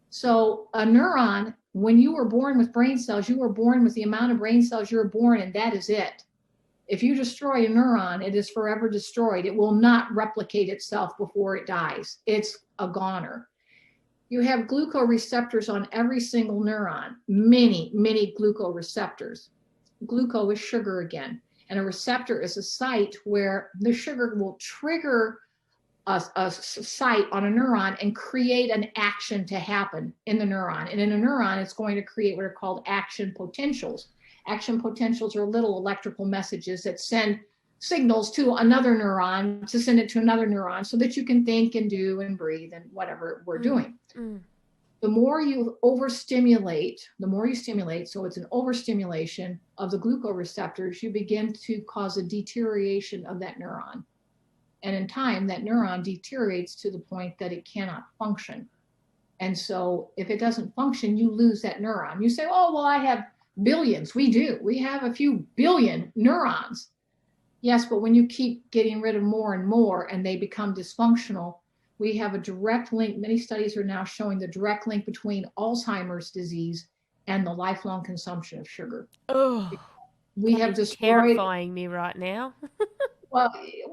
B: So a neuron, when you were born with brain cells, you were born with the amount of brain cells you were born, and that is it. If you destroy a neuron, it is forever destroyed. It will not replicate itself before it dies. It's a goner. You have glucoreceptors on every single neuron, many, many glucoreceptors. glucose is sugar again. And a receptor is a site where the sugar will trigger a site on a neuron and create an action to happen in the neuron. And in a neuron, it's going to create what are called action potentials. Action potentials are little electrical messages that send signals to another neuron to send it to another neuron so that you can think and do and breathe and whatever we're doing. The more you overstimulate, the more you stimulate, so it's an overstimulation of the glucose receptors, you begin to cause a deterioration of that neuron. And in time, that neuron deteriorates to the point that it cannot function. And so if it doesn't function, you lose that neuron. You say, oh, well, I have billions. We do. We have a few billion neurons. Yes, but when you keep getting rid of more and more and they become dysfunctional, we have a direct link. Many studies are now showing the direct link between Alzheimer's disease and the lifelong consumption of sugar.
A: Oh,
B: we have destroyed.
A: Terrifying me right now.
B: Well,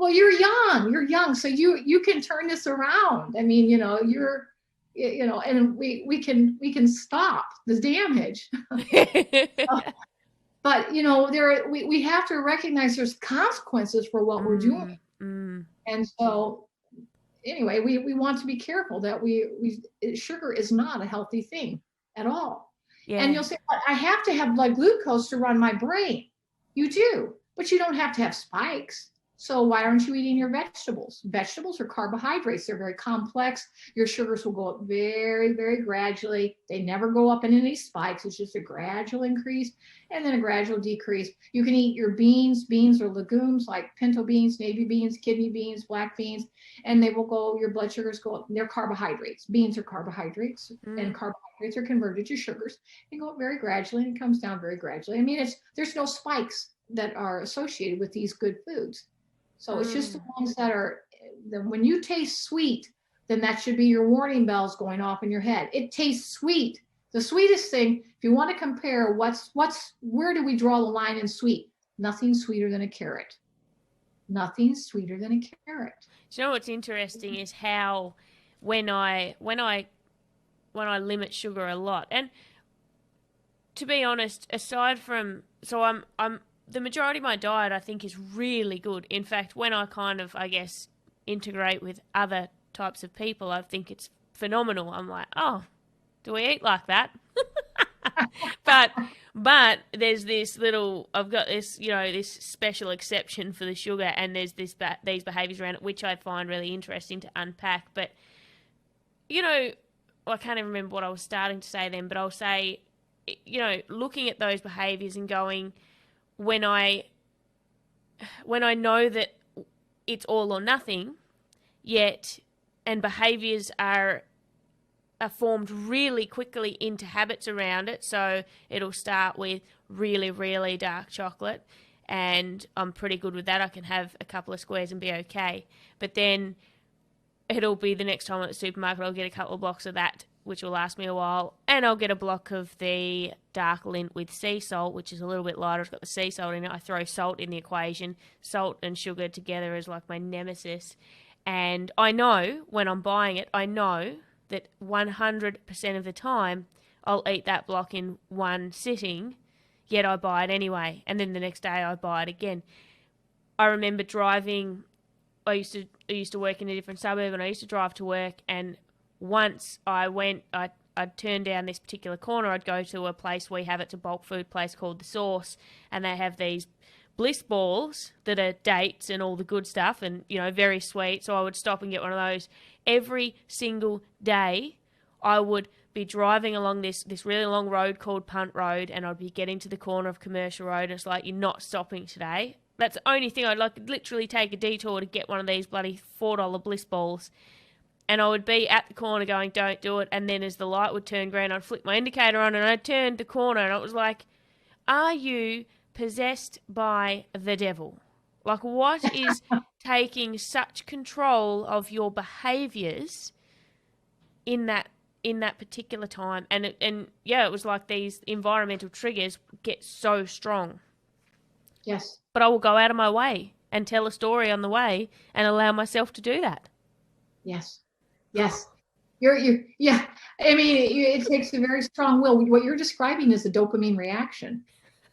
B: you're young. You're young, so you can turn this around. I mean, and we can stop the damage. But we have to recognize there's consequences for what we're doing, and so. Anyway, we want to be careful that sugar is not a healthy thing at all. Yeah. And you'll say, well, I have to have blood glucose to run my brain. You do, but you don't have to have spikes. So why aren't you eating your vegetables? Vegetables are carbohydrates. They're very complex. Your sugars will go up very, very gradually. They never go up in any spikes. It's just a gradual increase and then a gradual decrease. You can eat your beans. Beans are legumes like pinto beans, navy beans, kidney beans, black beans, and they will go, your blood sugars go up. They're carbohydrates. Beans are carbohydrates and carbohydrates are converted to sugars. They go up very gradually and it comes down very gradually. I mean, there's no spikes that are associated with these good foods. So it's just the ones that are, when you taste sweet, then that should be your warning bells going off in your head. It tastes sweet. The sweetest thing, if you want to compare where do we draw the line in sweet? Nothing sweeter than a carrot. Nothing sweeter than a carrot.
A: Do you know what's interesting is how when I limit sugar a lot, and to be honest, aside from, so I'm the majority of my diet, I think, is really good. In fact, when I kind of, I guess, integrate with other types of people, I think it's phenomenal. I'm like, oh, do we eat like that? But there's this little, I've got this, this special exception for the sugar, and there's these behaviours around it, which I find really interesting to unpack. But, I can't even remember what I was starting to say then, but I'll say, looking at those behaviours and going, when I know that it's all or nothing, and behaviours are formed really quickly into habits around it. So it'll start with really, really dark chocolate, and I'm pretty good with that. I can have a couple of squares and be okay. But then it'll be the next time at the supermarket, I'll get a couple of blocks of that, which will last me a while, and I'll get a block of the dark Lindt with sea salt, which is a little bit lighter. It's got the sea salt in it. I throw salt in the equation. Salt and sugar together is like my nemesis. And I know when I'm buying it, I know that 100% of the time I'll eat that block in one sitting, yet I buy it anyway. And then the next day I buy it again. I remember driving, I used to work in a different suburb, and I used to drive to work, and once I'd turn down this particular corner, I'd go to a place we have, it's a bulk food place called The Source, and they have these bliss balls that are dates and all the good stuff and, very sweet. So I would stop and get one of those. Every single day I would be driving along this really long road called Punt Road, and I'd be getting to the corner of Commercial Road, and it's like, you're not stopping today. That's the only thing. I'd literally take a detour to get one of these bloody $4 bliss balls. And I would be at the corner going, don't do it. And then as the light would turn green, I'd flick my indicator on and I'd turn the corner, and it was like, are you possessed by the devil? Like, what is taking such control of your behaviours in that particular time? And it was like these environmental triggers get so strong.
B: Yes.
A: But I will go out of my way and tell a story on the way and allow myself to do that.
B: Yes. Yes. Yeah. I mean, it takes a very strong will. What you're describing is a dopamine reaction.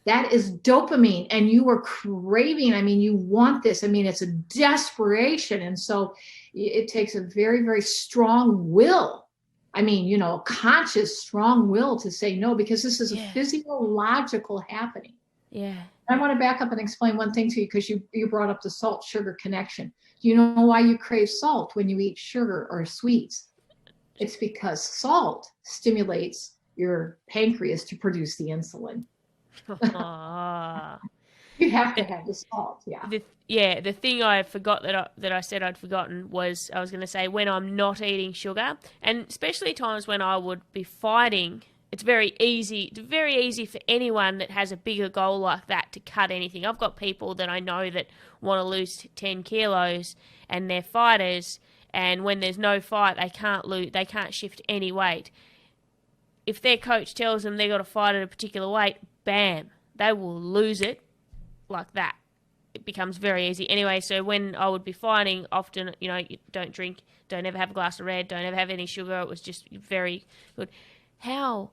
B: That is dopamine, and you are craving. I mean, you want this. I mean, it's a desperation. And so it takes a very, very strong will. I mean, you know, conscious, strong will to say no, because this is a physiological happening.
A: Yeah.
B: I want to back up and explain one thing to you, because you brought up the salt sugar connection. Do you know why you crave salt when you eat sugar or sweets? It's because salt stimulates your pancreas to produce the insulin. You have to have the salt,
A: The thing I forgot that I said I'd forgotten was, I was going to say, when I'm not eating sugar, and especially times when I would be fighting, it's very easy for anyone that has a bigger goal like that to cut anything. I've got people that I know that want to lose 10 kilos and they're fighters, and when there's no fight, they can't shift any weight. If their coach tells them they got to fight at a particular weight, bam, they will lose it like that. It becomes very easy. Anyway, so when I would be fighting, often, you know, you don't drink, don't ever have a glass of red, don't ever have any sugar. It was just very good. How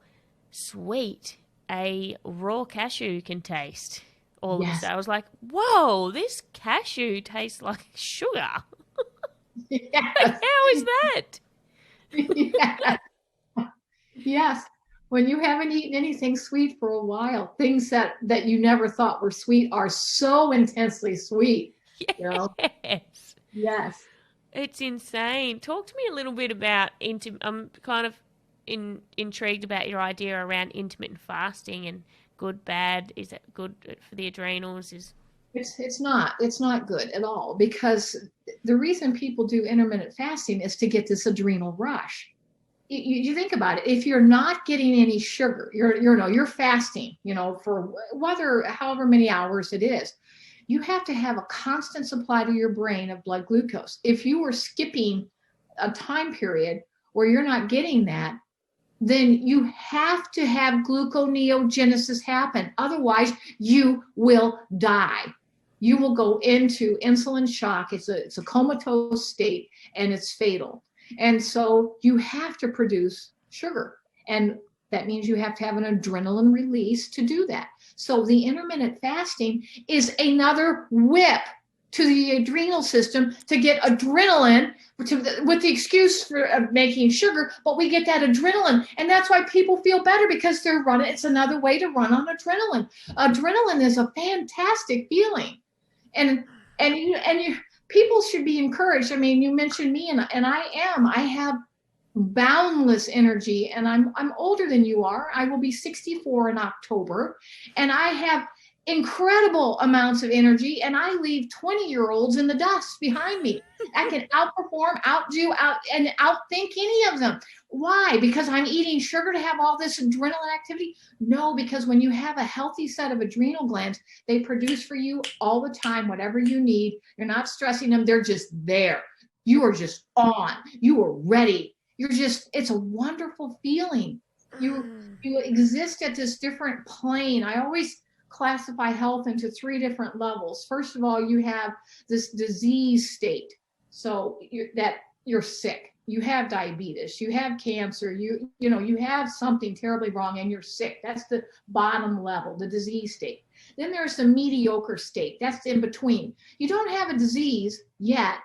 A: sweet a raw cashew can taste. All of a sudden, I was like, whoa, this cashew tastes like sugar.
B: Yes.
A: How is that?
B: Yes. Yes. When you haven't eaten anything sweet for a while, things that you never thought were sweet are so intensely sweet.
A: Yes.
B: You know? Yes.
A: It's insane. Talk to me a little bit about I'm kind of intrigued about your idea around intermittent fasting and good, bad. Is that good for the adrenals?
B: It's not good at all, because the reason people do intermittent fasting is to get this adrenal rush. You think about it. If you're not getting any sugar, you're fasting, you know, for however many hours it is, you have to have a constant supply to your brain of blood glucose. If you were skipping a time period where you're not getting that, then you have to have gluconeogenesis happen. Otherwise, you will die. You will go into insulin shock. It's a comatose state, and it's fatal. And so you have to produce sugar. And that means you have to have an adrenaline release to do that. So the intermittent fasting is another whip to the adrenal system to get adrenaline with the excuse for making sugar, but we get that adrenaline. And that's why people feel better, because they're running. It's another way to run on adrenaline. Adrenaline is a fantastic feeling. And people should be encouraged. I mean, you mentioned me, and I have boundless energy, and I'm older than you are. I will be 64 in October, and I have incredible amounts of energy, and I leave 20-year-olds in the dust behind me. I can outperform, and outthink any of them. Why? Because I'm eating sugar to have all this adrenaline activity? No, because when you have a healthy set of adrenal glands, they produce for you all the time whatever you need. You're not stressing them. They're just there. You are just on. You are ready. It's a wonderful feeling. You exist at this different plane. I always classify health into 3 different levels. First of all, you have this disease state. So you're sick. You have diabetes, you have cancer, you have something terribly wrong and you're sick. That's the bottom level, the disease state. Then there's the mediocre state. That's in between. You don't have a disease yet,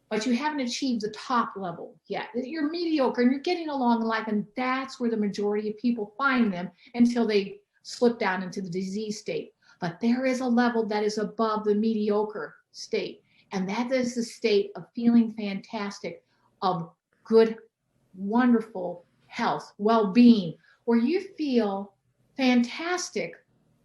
B: but you haven't achieved the top level yet. You're mediocre and you're getting along in life, and that's where the majority of people find them until they slip down into the disease state. But there is a level that is above the mediocre state, and that is the state of feeling fantastic, of good, wonderful health, well-being, where you feel fantastic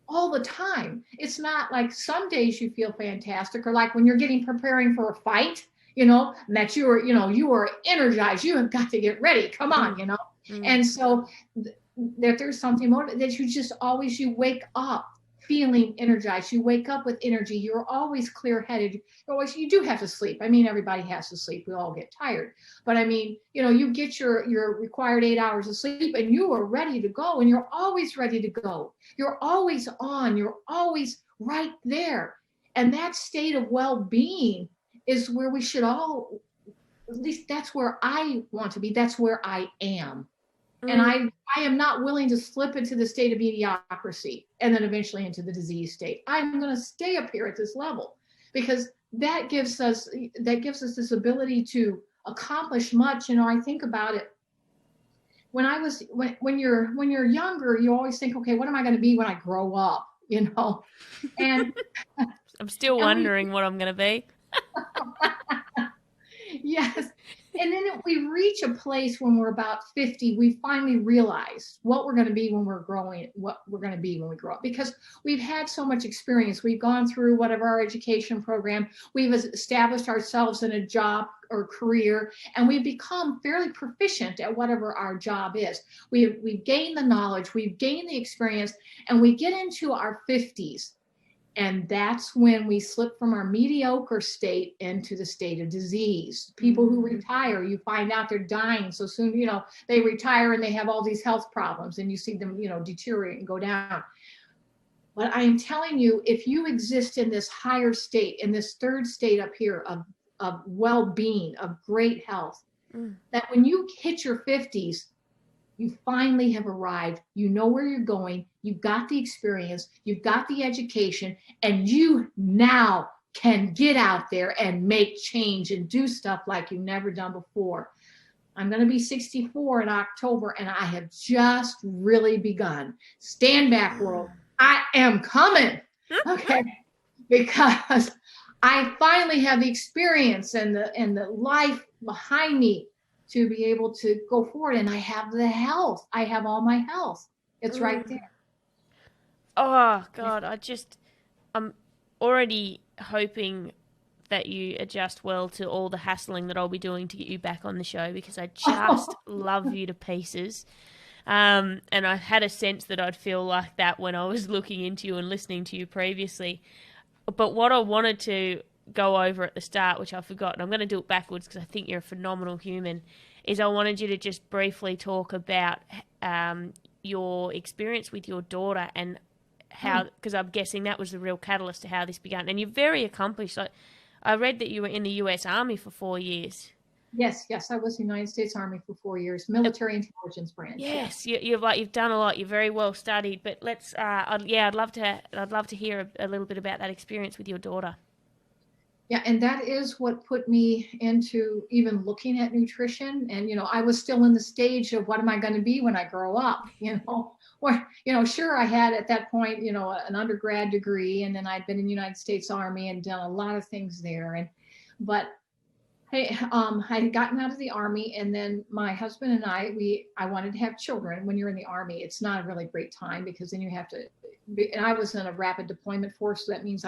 B: all the time. It's not like some days you feel fantastic, or like when you're preparing for a fight, and that you are energized, you have got to get ready, come on, And so that there's something more that you wake up feeling energized. You wake up with energy. You're always clear-headed. You do have to sleep. I mean, everybody has to sleep. We all get tired. But I mean, you get your required 8 hours of sleep, and you are ready to go, and you're always ready to go. You're always on. You're always right there. And that state of well-being is where we should all, at least that's where I want to be. That's where I am. And I am not willing to slip into the state of mediocrity and then eventually into the disease state. I'm going to stay up here at this level because that gives us this ability to accomplish much. You know, I think about it. When you're younger, you always think, okay, what am I going to be when I grow up? You know, and
A: I'm still wondering what I'm going to be.
B: Yes. And then if we reach a place when we're about 50, we finally realize what we're going to be when we're growing, what we're going to be when we grow up, because we've had so much experience. We've gone through whatever our education program, we've established ourselves in a job or career, and we've become fairly proficient at whatever our job is. We've gained the knowledge, we've gained the experience, and we get into our 50s. And that's when we slip from our mediocre state into the state of disease. People who retire, you find out they're dying so soon, you know, they retire and they have all these health problems and you see them, you know, deteriorate and go down. But I am telling you, if you exist in this higher state, in this third state up here of well-being, of great health, that when you hit your 50s, you finally have arrived. You know where you're going. You've got the experience. You've got the education. And you now can get out there and make change and do stuff like you've never done before. I'm going to be 64 in October, and I have just really begun. Stand back, world. I am coming. Okay. Because I finally have the experience and the life behind me to be able to go forward, and I have the health. I have all my health. It's right there.
A: Oh God, I'm already hoping that you adjust well to all the hassling that I'll be doing to get you back on the show, because I just love you to pieces. And I had a sense that I'd feel like that when I was looking into you and listening to you previously. But what I wanted to go over at the start, which I forgot, and I'm going to do it backwards because I think you're a phenomenal human, is I wanted you to just briefly talk about your experience with your daughter and how, because I'm guessing that was the real catalyst to how this began. And you're very accomplished. I read that you were in the US Army for 4 years.
B: Yes, I was in the United States Army for 4 years, military intelligence branch.
A: Yes, you've done a lot. You're very well studied. But let's, I'd love to hear a little bit about that experience with your daughter.
B: Yeah, and that is what put me into even looking at nutrition. And, you know, I was still in the stage of what am I going to be when I grow up, you know, or, you know, sure, I had at that point, you know, an undergrad degree, and then I'd been in the United States Army and done a lot of things there. But I had gotten out of the Army, and then my husband and I wanted to have children. When you're in the Army, it's not a really great time because then you have to and I was in a rapid deployment force, so that means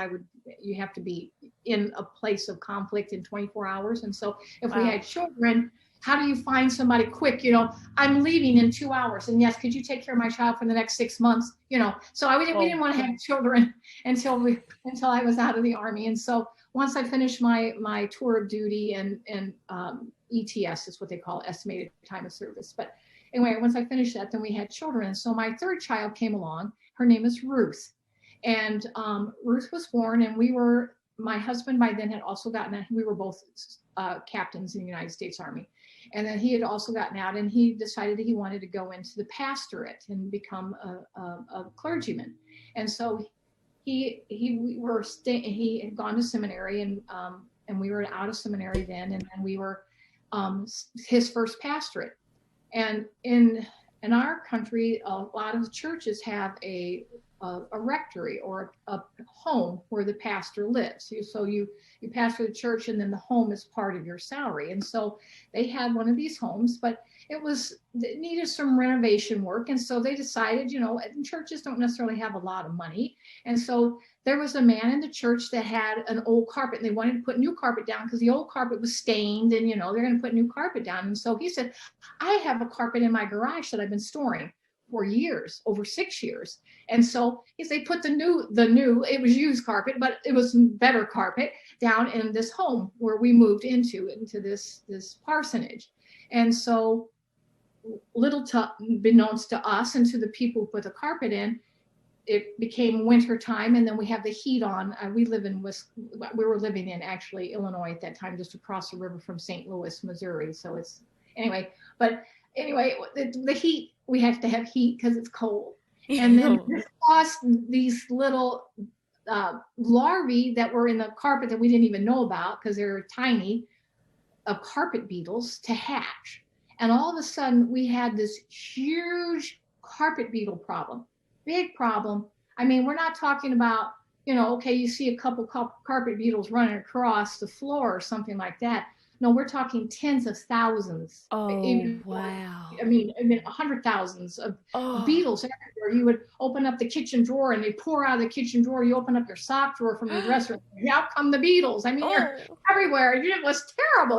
B: you have to be in a place of conflict in 24 hours. And so if we had children, how do you find somebody quick? You know, I'm leaving in 2 hours, and yes, could you take care of my child for the next 6 months? You know, so we didn't want to have children until I was out of the Army. And so once I finished my tour of duty and ETS is what they call it, estimated time of service. But anyway, once I finished that, then we had children. And so my third child came along. Her name is Ruth. And Ruth was born, and my husband by then had also gotten out. We were both captains in the United States Army. And then he had also gotten out, and he decided that he wanted to go into the pastorate and become a clergyman. And so he had gone to seminary, and we were out of seminary then, and then we were his first pastorate. And in our country, a lot of churches have a rectory or a home where the pastor lives. So you pastor the church, and then the home is part of your salary. And so they had one of these homes, but it needed some renovation work. And so they decided, you know, churches don't necessarily have a lot of money. And so there was a man in the church that had an old carpet, and they wanted to put new carpet down because the old carpet was stained, and, you know, they're going to put new carpet down. And so he said, I have a carpet in my garage that I've been storing for years, over 6 years. And so they put the new, it was used carpet, but it was better carpet down in this home where we moved into this parsonage. And so little beknownst to us and to the people who put the carpet in, it became winter time, and then we have the heat on. We were living in actually Illinois at that time, just across the river from St. Louis, Missouri. So anyway, but anyway, the heat, we have to have heat because it's cold. And then this caused these little larvae that were in the carpet that we didn't even know about because they were tiny, of carpet beetles to hatch. And all of a sudden we had this huge carpet beetle problem, big problem. I mean, we're not talking about, okay, you see a couple carpet beetles running across the floor or something like that. No, we're talking tens of thousands.
A: Oh, wow.
B: I mean, 100,000s of beetles everywhere. You would open up the kitchen drawer and they pour out of the kitchen drawer. You open up your sock drawer from your dresser. And out come the beetles. I mean, they're everywhere. It was terrible,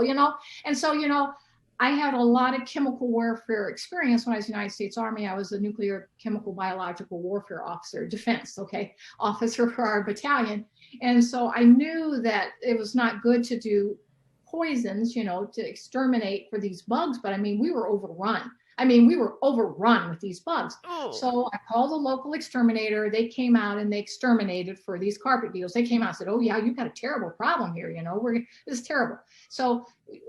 B: And so, I had a lot of chemical warfare experience when I was in the United States Army. I was a nuclear chemical biological warfare officer, defense, officer for our battalion. And so I knew that it was not good to do poisons, to exterminate for these bugs. But I mean, we were overrun. We were overrun with these bugs. So I called a local exterminator. They came out and they exterminated for these carpet beetles. They came out and said, oh yeah, you've got a terrible problem here. This is terrible. So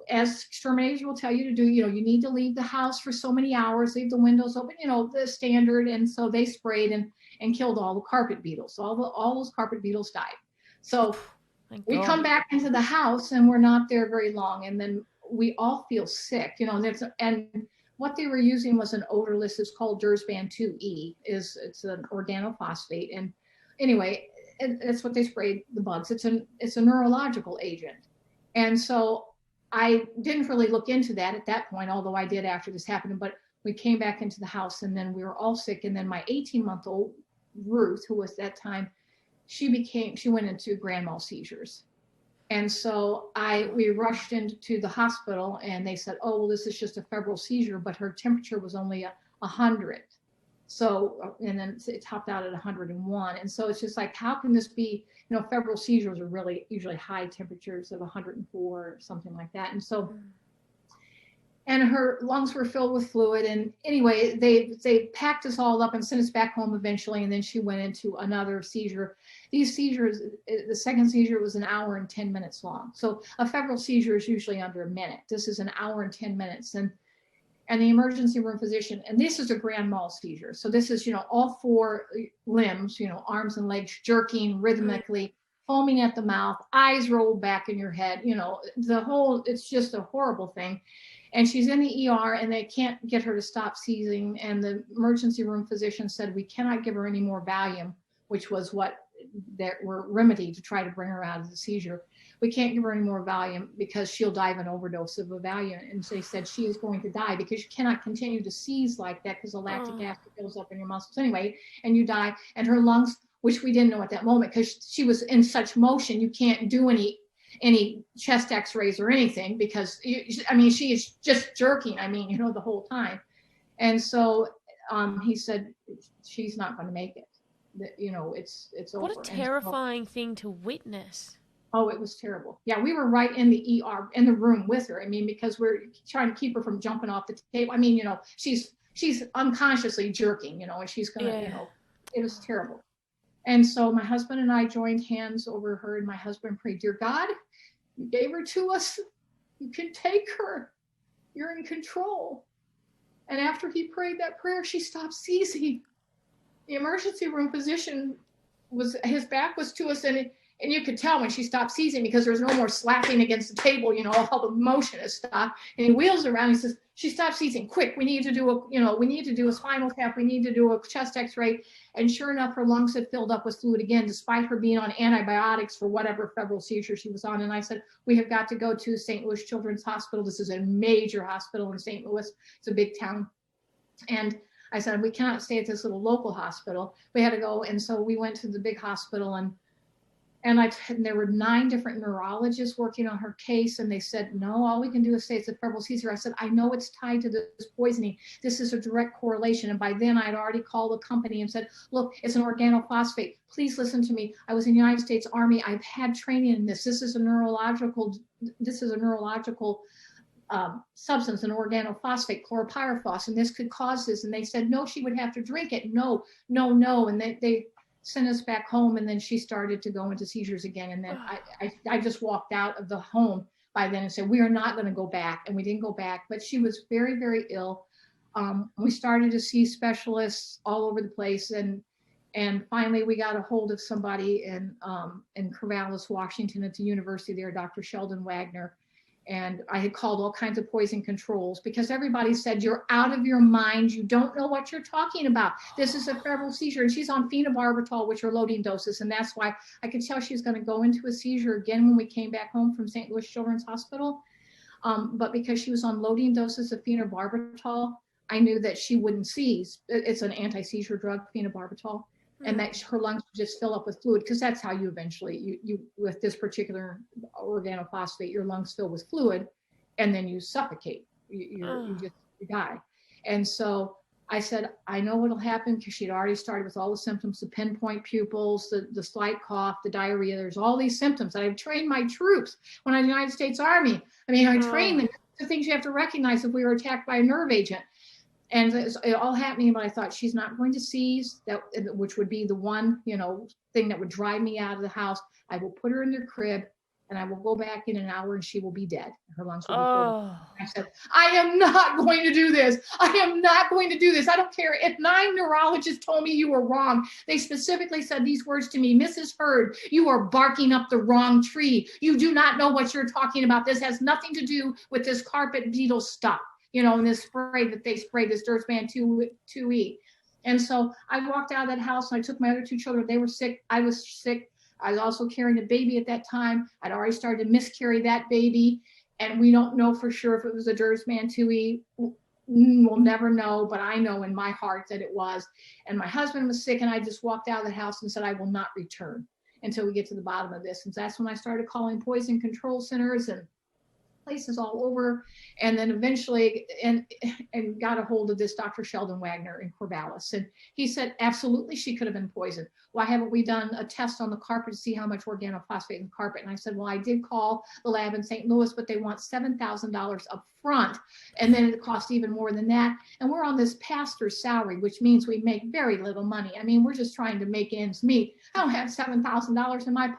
B: as exterminators will tell you to do, you need to leave the house for so many hours, leave the windows open, the standard. And so they sprayed and killed all the carpet beetles. All those carpet beetles died. So we come back into the house and we're not there very long. And then we all feel sick, and what they were using was an odorless, it's called Dursban 2E, it's an organophosphate. And anyway, that's what they sprayed the bugs. It's a neurological agent. And so I didn't really look into that at that point, although I did after this happened. But we came back into the house and then we were all sick. And then my 18-month-old Ruth, who was at that time, she went into grand mal seizures. And so we rushed into the hospital and they said, oh, well, this is just a febrile seizure, but her temperature was only 100. So, and then it topped out at 101. And so it's just like, how can this be, febrile seizures are really usually high temperatures of 104 or something like that. And so, and her lungs were filled with fluid. And anyway, they packed us all up and sent us back home eventually. And then she went into another seizure. These seizures, the second seizure was 1 hour and 10 minutes long. So a febrile seizure is usually under a minute. This is 1 hour and 10 minutes. And the emergency room physician, and this is a grand mal seizure. So this is, all 4 limbs, arms and legs jerking rhythmically, foaming at the mouth, eyes rolled back in your head, it's just a horrible thing. And she's in the ER and they can't get her to stop seizing. And the emergency room physician said, we cannot give her any more Valium, which was what that were remedy to try to bring her out of the seizure. We can't give her any more Valium because she'll die of an overdose of a Valium. And so they said she is going to die because you cannot continue to seize like that because the lactic acid builds up in your muscles anyway, and you die. And her lungs, which we didn't know at that moment because she was in such motion, you can't do any chest x-rays or anything because she is just jerking, the whole time. And so he said, she's not going to make it. It's over.
A: What a terrifying thing to witness.
B: Oh, it was terrible. Yeah, we were right in the ER, in the room with her. Because we're trying to keep her from jumping off the table. She's unconsciously jerking, and she's going to, it was terrible. And so my husband and I joined hands over her, and my husband prayed, dear God, you gave her to us. You can take her. You're in control. And after he prayed that prayer, she stopped seizing. The emergency room physician his back was to us, and you could tell when she stopped seizing because there was no more slapping against the table, all the motion has stopped. And he wheels around, he says, she stopped seizing, quick, we need to do a spinal tap, we need to do a chest x-ray. And sure enough, her lungs had filled up with fluid again, despite her being on antibiotics for whatever febrile seizure she was on. And I said, we have got to go to St. Louis Children's Hospital. This is a major hospital in St. Louis. It's a big town. And I said, we cannot stay at this little local hospital. We had to go. And so we went to the big hospital, and there were 9 different neurologists working on her case. And they said, no, all we can do is say it's a febrile seizure. I said, I know it's tied to this poisoning. This is a direct correlation. And by then I'd already called the company and said, look, it's an organophosphate. Please listen to me. I was in the United States Army. I've had training in this. This is a neurological substance, an organophosphate, chlorpyrifos, and this could cause this. And they said, no, she would have to drink it. No. And they sent us back home, and then she started to go into seizures again. And then I just walked out of the home by then and said, we are not going to go back. And we didn't go back, but she was very, very ill. We started to see specialists all over the place, and finally we got a hold of somebody in Corvallis, Washington, at the university there, Dr. Sheldon Wagner. And I had called all kinds of poison controls because everybody said, you're out of your mind. You don't know what you're talking about. This is a febrile seizure. And she's on phenobarbital, which are loading doses. And that's why I could tell she was going to go into a seizure again when we came back home from St. Louis Children's Hospital. But because she was on loading doses of phenobarbital, I knew that she wouldn't seize. It's an anti-seizure drug, phenobarbital. And that her lungs would just fill up with fluid, because that's how you eventually, you with this particular organophosphate, your lungs fill with fluid, and then you suffocate. You die. And so I said, I know what'll happen, because she'd already started with all the symptoms, the pinpoint pupils, the slight cough, the diarrhea. There's all these symptoms. I've trained my troops when I was in the United States Army. I mean, I trained them. The things you have to recognize if we were attacked by a nerve agent. And it all happening, but I thought, she's not going to seize, that, which would be the one, thing that would drive me out of the house. I will put her in the crib, and I will go back in an hour, and she will be dead. Her lungs will be full. I said, I am not going to do this. I am not going to do this. I don't care if 9 neurologists told me you were wrong. They specifically said these words to me: Mrs. Hurd, you are barking up the wrong tree. You do not know what you're talking about. This has nothing to do with this carpet beetle stuff. And this spray that they spray, this Dirtman 2E. And so I walked out of that house, and I took my other 2 children. They were sick. I was sick. I was also carrying a baby at that time. I'd already started to miscarry that baby. And we don't know for sure if it was a Dirtman 2E. We'll never know, but I know in my heart that it was. And my husband was sick, and I just walked out of the house and said, I will not return until we get to the bottom of this. And that's when I started calling poison control centers and places all over, and then eventually and got a hold of this Dr. Sheldon Wagner in Corvallis. And he said, absolutely, she could have been poisoned. Why haven't we done a test on the carpet to see how much organophosphate in the carpet? And I said, well, I did call the lab in St. Louis, but they want $7,000 up front, and then it costs even more than that. And we're on this pastor's salary, which means we make very little money. I mean, we're just trying to make ends meet. I don't have $7,000 in my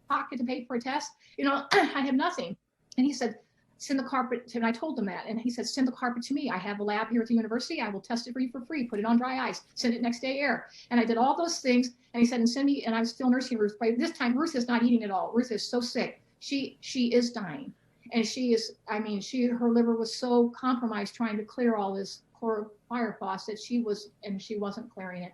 B: pocket to pay for a test. I have nothing. And he said, send the carpet. And I told him that. And he said, send the carpet to me. I have a lab here at the university. I will test it for you for free. Put it on dry ice. Send it next day air. And I did all those things. And he said, and send me. And I was still nursing Ruth. By this time, Ruth is not eating at all. Ruth is so sick. She is dying. And her liver was so compromised trying to clear all this chlorophos that she wasn't clearing it.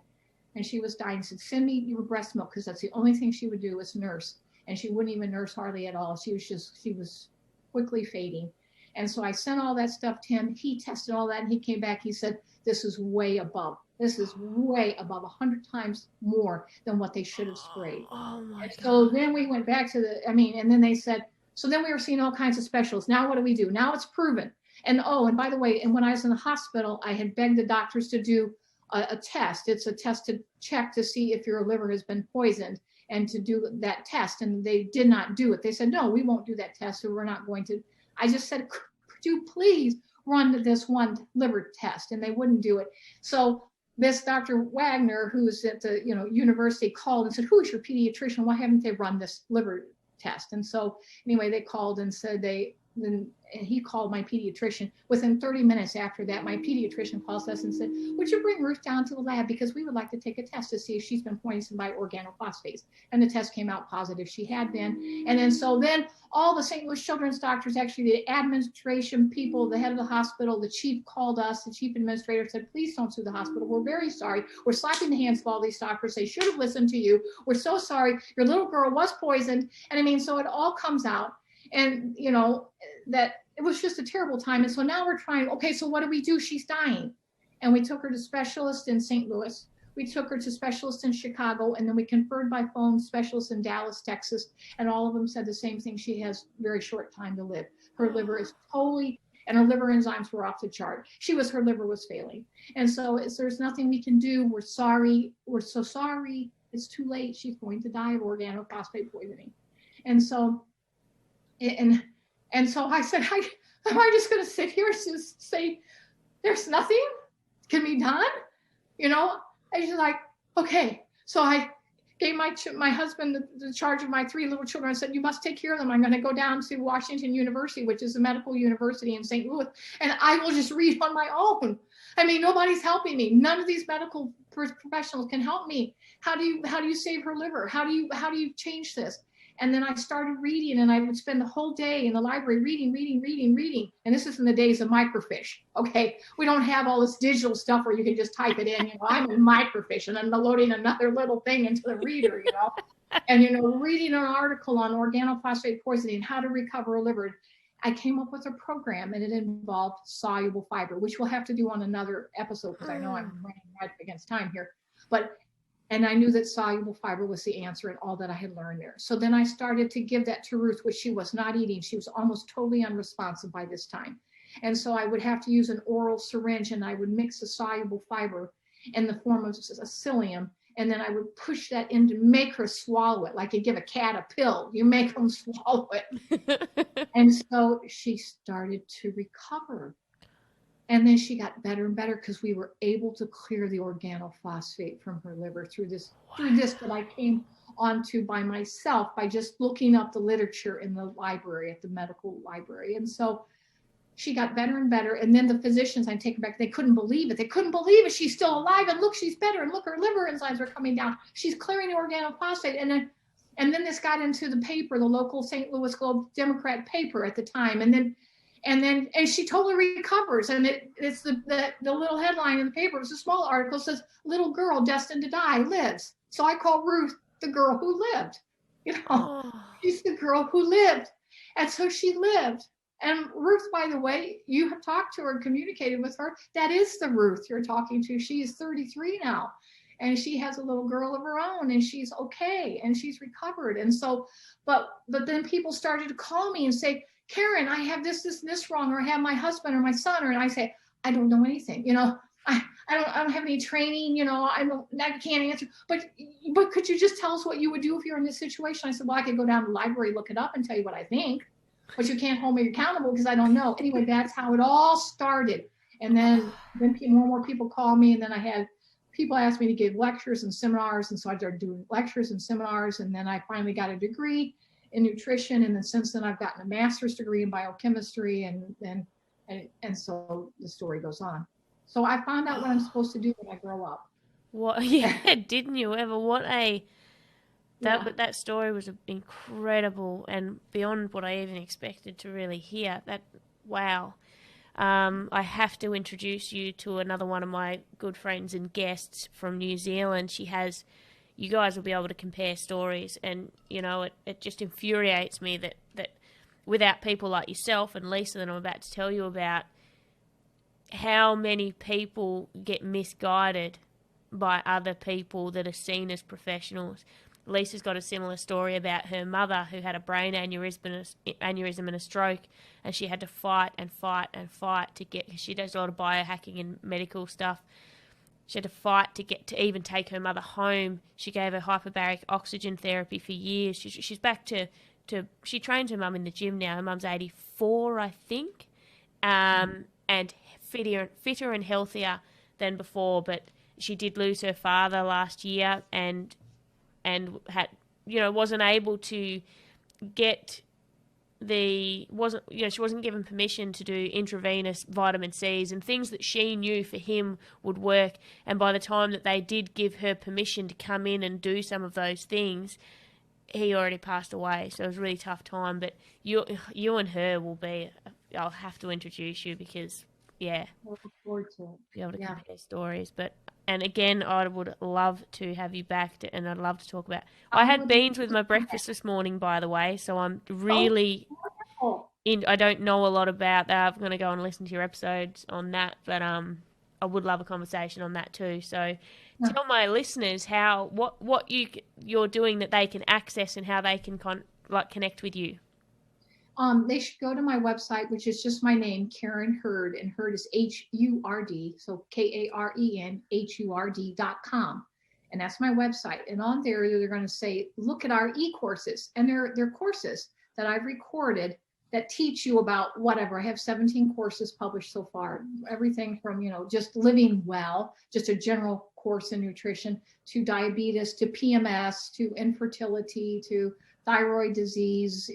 B: And she was dying. He said, send me your breast milk, because that's the only thing she would do was nurse. And she wouldn't even nurse hardly at all. She was quickly fading. And so I sent all that stuff to him. He tested all that, and he came back. He said, this is way above. This is way above, 100 times more than what they should have sprayed.
A: Oh my God.
B: So then we went back to and then they said, so then we were seeing all kinds of specialists. Now what do we do? Now it's proven. And by the way, and when I was in the hospital, I had begged the doctors to do a test. It's a test to check to see if your liver has been poisoned, and to do that test. And they did not do it. They said, no, we won't do that test. So we're not going to. I just said, could you please run this one liver test? And they wouldn't do it. So this Dr. Wagner, who's at the university, called and said, who is your pediatrician? Why haven't they run this liver test? And so anyway, they called and said and he called my pediatrician. Within 30 minutes after that, my pediatrician calls us and said, would you bring Ruth down to the lab, because we would like to take a test to see if she's been poisoned by organophosphates. And the test came out positive. She had been. And then all the St. Louis children's doctors, actually the administration people, the head of the hospital, the chief called us, the chief administrator said, please don't sue the hospital. We're very sorry. We're slapping the hands of all these doctors. They should have listened to you. We're so sorry. Your little girl was poisoned. And so it all comes out. And, that it was just a terrible time. And so now we're trying, okay, so what do we do? She's dying. And we took her to specialists in St. Louis. We took her to specialists in Chicago, and then we conferred by phone specialists in Dallas, Texas. And all of them said the same thing. She has very short time to live. Her liver is and her liver enzymes were off the chart. Her liver was failing. And so there's nothing we can do. We're sorry. We're so sorry. It's too late. She's going to die of organophosphate poisoning. And so I said, am I just going to sit here and just say there's nothing can be done? I was like, okay. So I gave my husband the charge of my 3 little children. I said, you must take care of them. I'm going to go down to Washington University, which is a medical university in St. Louis, and I will just read on my own. I mean, nobody's helping me. None of these medical professionals can help me. How do you save her liver? How do you change this? And then I started reading, and I would spend the whole day in the library reading. And this is in the days of microfiche. Okay, we don't have all this digital stuff where you can just type it in. You know, I'm in microfiche, and I'm loading another little thing into the reader. You know, and reading an article on organophosphate poisoning, how to recover a liver. I came up with a program, and it involved soluble fiber, which we'll have to do on another episode because I know I'm running right against time here. And I knew that soluble fiber was the answer and all that I had learned there. So then I started to give that to Ruth, which she was not eating. She was almost totally unresponsive by this time. And so I would have to use an oral syringe, and I would mix the soluble fiber in the form of a psyllium. And then I would push that in to make her swallow it, like you give a cat a pill. You make them swallow it. And so she started to recover. And then she got better and better because we were able to clear the organophosphate from her liver through this that I came onto by myself by just looking up the literature in the library, at the medical library. And so she got better and better. And then the physicians, I take her back, they couldn't believe it. They couldn't believe it. She's still alive. And look, she's better. And look, her liver enzymes are coming down. She's clearing the organophosphate. And then this got into the paper, the local St. Louis Globe Democrat paper at the time. And she totally recovers. And it's the little headline in the paper. It's a small article, says, little girl destined to die lives. So I call Ruth the girl who lived. She's the girl who lived. And so she lived. And Ruth, by the way, you have talked to her and communicated with her. That is the Ruth you're talking to. She is 33 now. And she has a little girl of her own, and she's okay, and she's recovered. And so, but then people started to call me and say, Karen, I have this wrong, or I have my husband or my son, and I say, I don't know anything. I don't have any training. I can't answer. But could you just tell us what you would do if you're in this situation? I said, well, I could go down to the library, look it up, and tell you what I think. But you can't hold me accountable because I don't know. Anyway, that's how it all started. And then more and more people call me, and then I had people ask me to give lectures and seminars, and so I started doing lectures and seminars, and then I finally got a degree in nutrition, and then since then I've gotten a master's degree in biochemistry, and so the story goes on. So I found out what I'm supposed to do when I grow up.
A: What? Yeah, didn't you ever? That story was incredible and beyond what I even expected to really hear. Wow. I have to introduce you to another one of my good friends and guests from New Zealand. You guys will be able to compare stories, and it just infuriates me that without people like yourself and Lisa that I'm about to tell you about, how many people get misguided by other people that are seen as professionals. Lisa's got a similar story about her mother who had a brain aneurysm and a stroke, and she had to fight to get, because she does a lot of biohacking and medical stuff. She had to fight to even take her mother home. She gave her hyperbaric oxygen therapy for years. She's back to she trains her mum in the gym now. Her mum's 84, I think, and fitter and healthier than before. But she did lose her father last year, and had wasn't able to get she wasn't given permission to do intravenous vitamin C's and things that she knew for him would work. And by the time that they did give her permission to come in and do some of those things, he already passed away. So it was a really tough time. But you and her will be, I'll have to introduce you because, yeah,
B: Look forward to it.
A: Be able to compare stories. And again, I would love to have you back, and I'd love to talk about. I had beans with my breakfast this morning, by the way, so I'm really I don't know a lot about that. I'm going to go and listen to your episodes on that, but I would love a conversation on that too. So tell my listeners what you're doing that they can access and how they can connect with you.
B: They should go to my website, which is just my name, Karen Hurd, and Hurd is H-U-R-D, so KarenHurd.com. And that's my website. And on there, they're going to say, look at our e-courses. And they're courses that I've recorded that teach you about whatever. I have 17 courses published so far, everything from, just living well, just a general course in nutrition, to diabetes, to PMS, to infertility, to thyroid disease,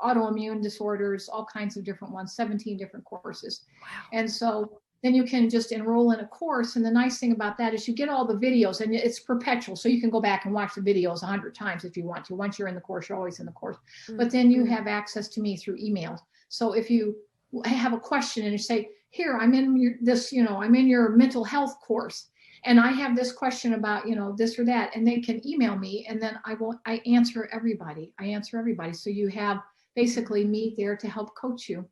B: autoimmune disorders, all kinds of different ones, 17 different courses.
A: Wow.
B: And so then you can just enroll in a course. And the nice thing about that is you get all the videos, and it's perpetual. So you can go back and watch the videos 100 times if you want to. Once you're in the course, you're always in the course. But then you have access to me through emails. So if you have a question and you say, here, I'm in your mental health course, and I have this question about, this or that, and they can email me, and then I answer everybody. So you have basically me there to help coach you.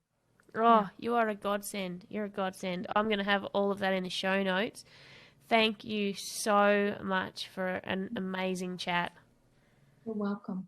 A: Oh, you are a godsend. You're a godsend. I'm going to have all of that in the show notes. Thank you so much for an amazing chat.
B: You're welcome.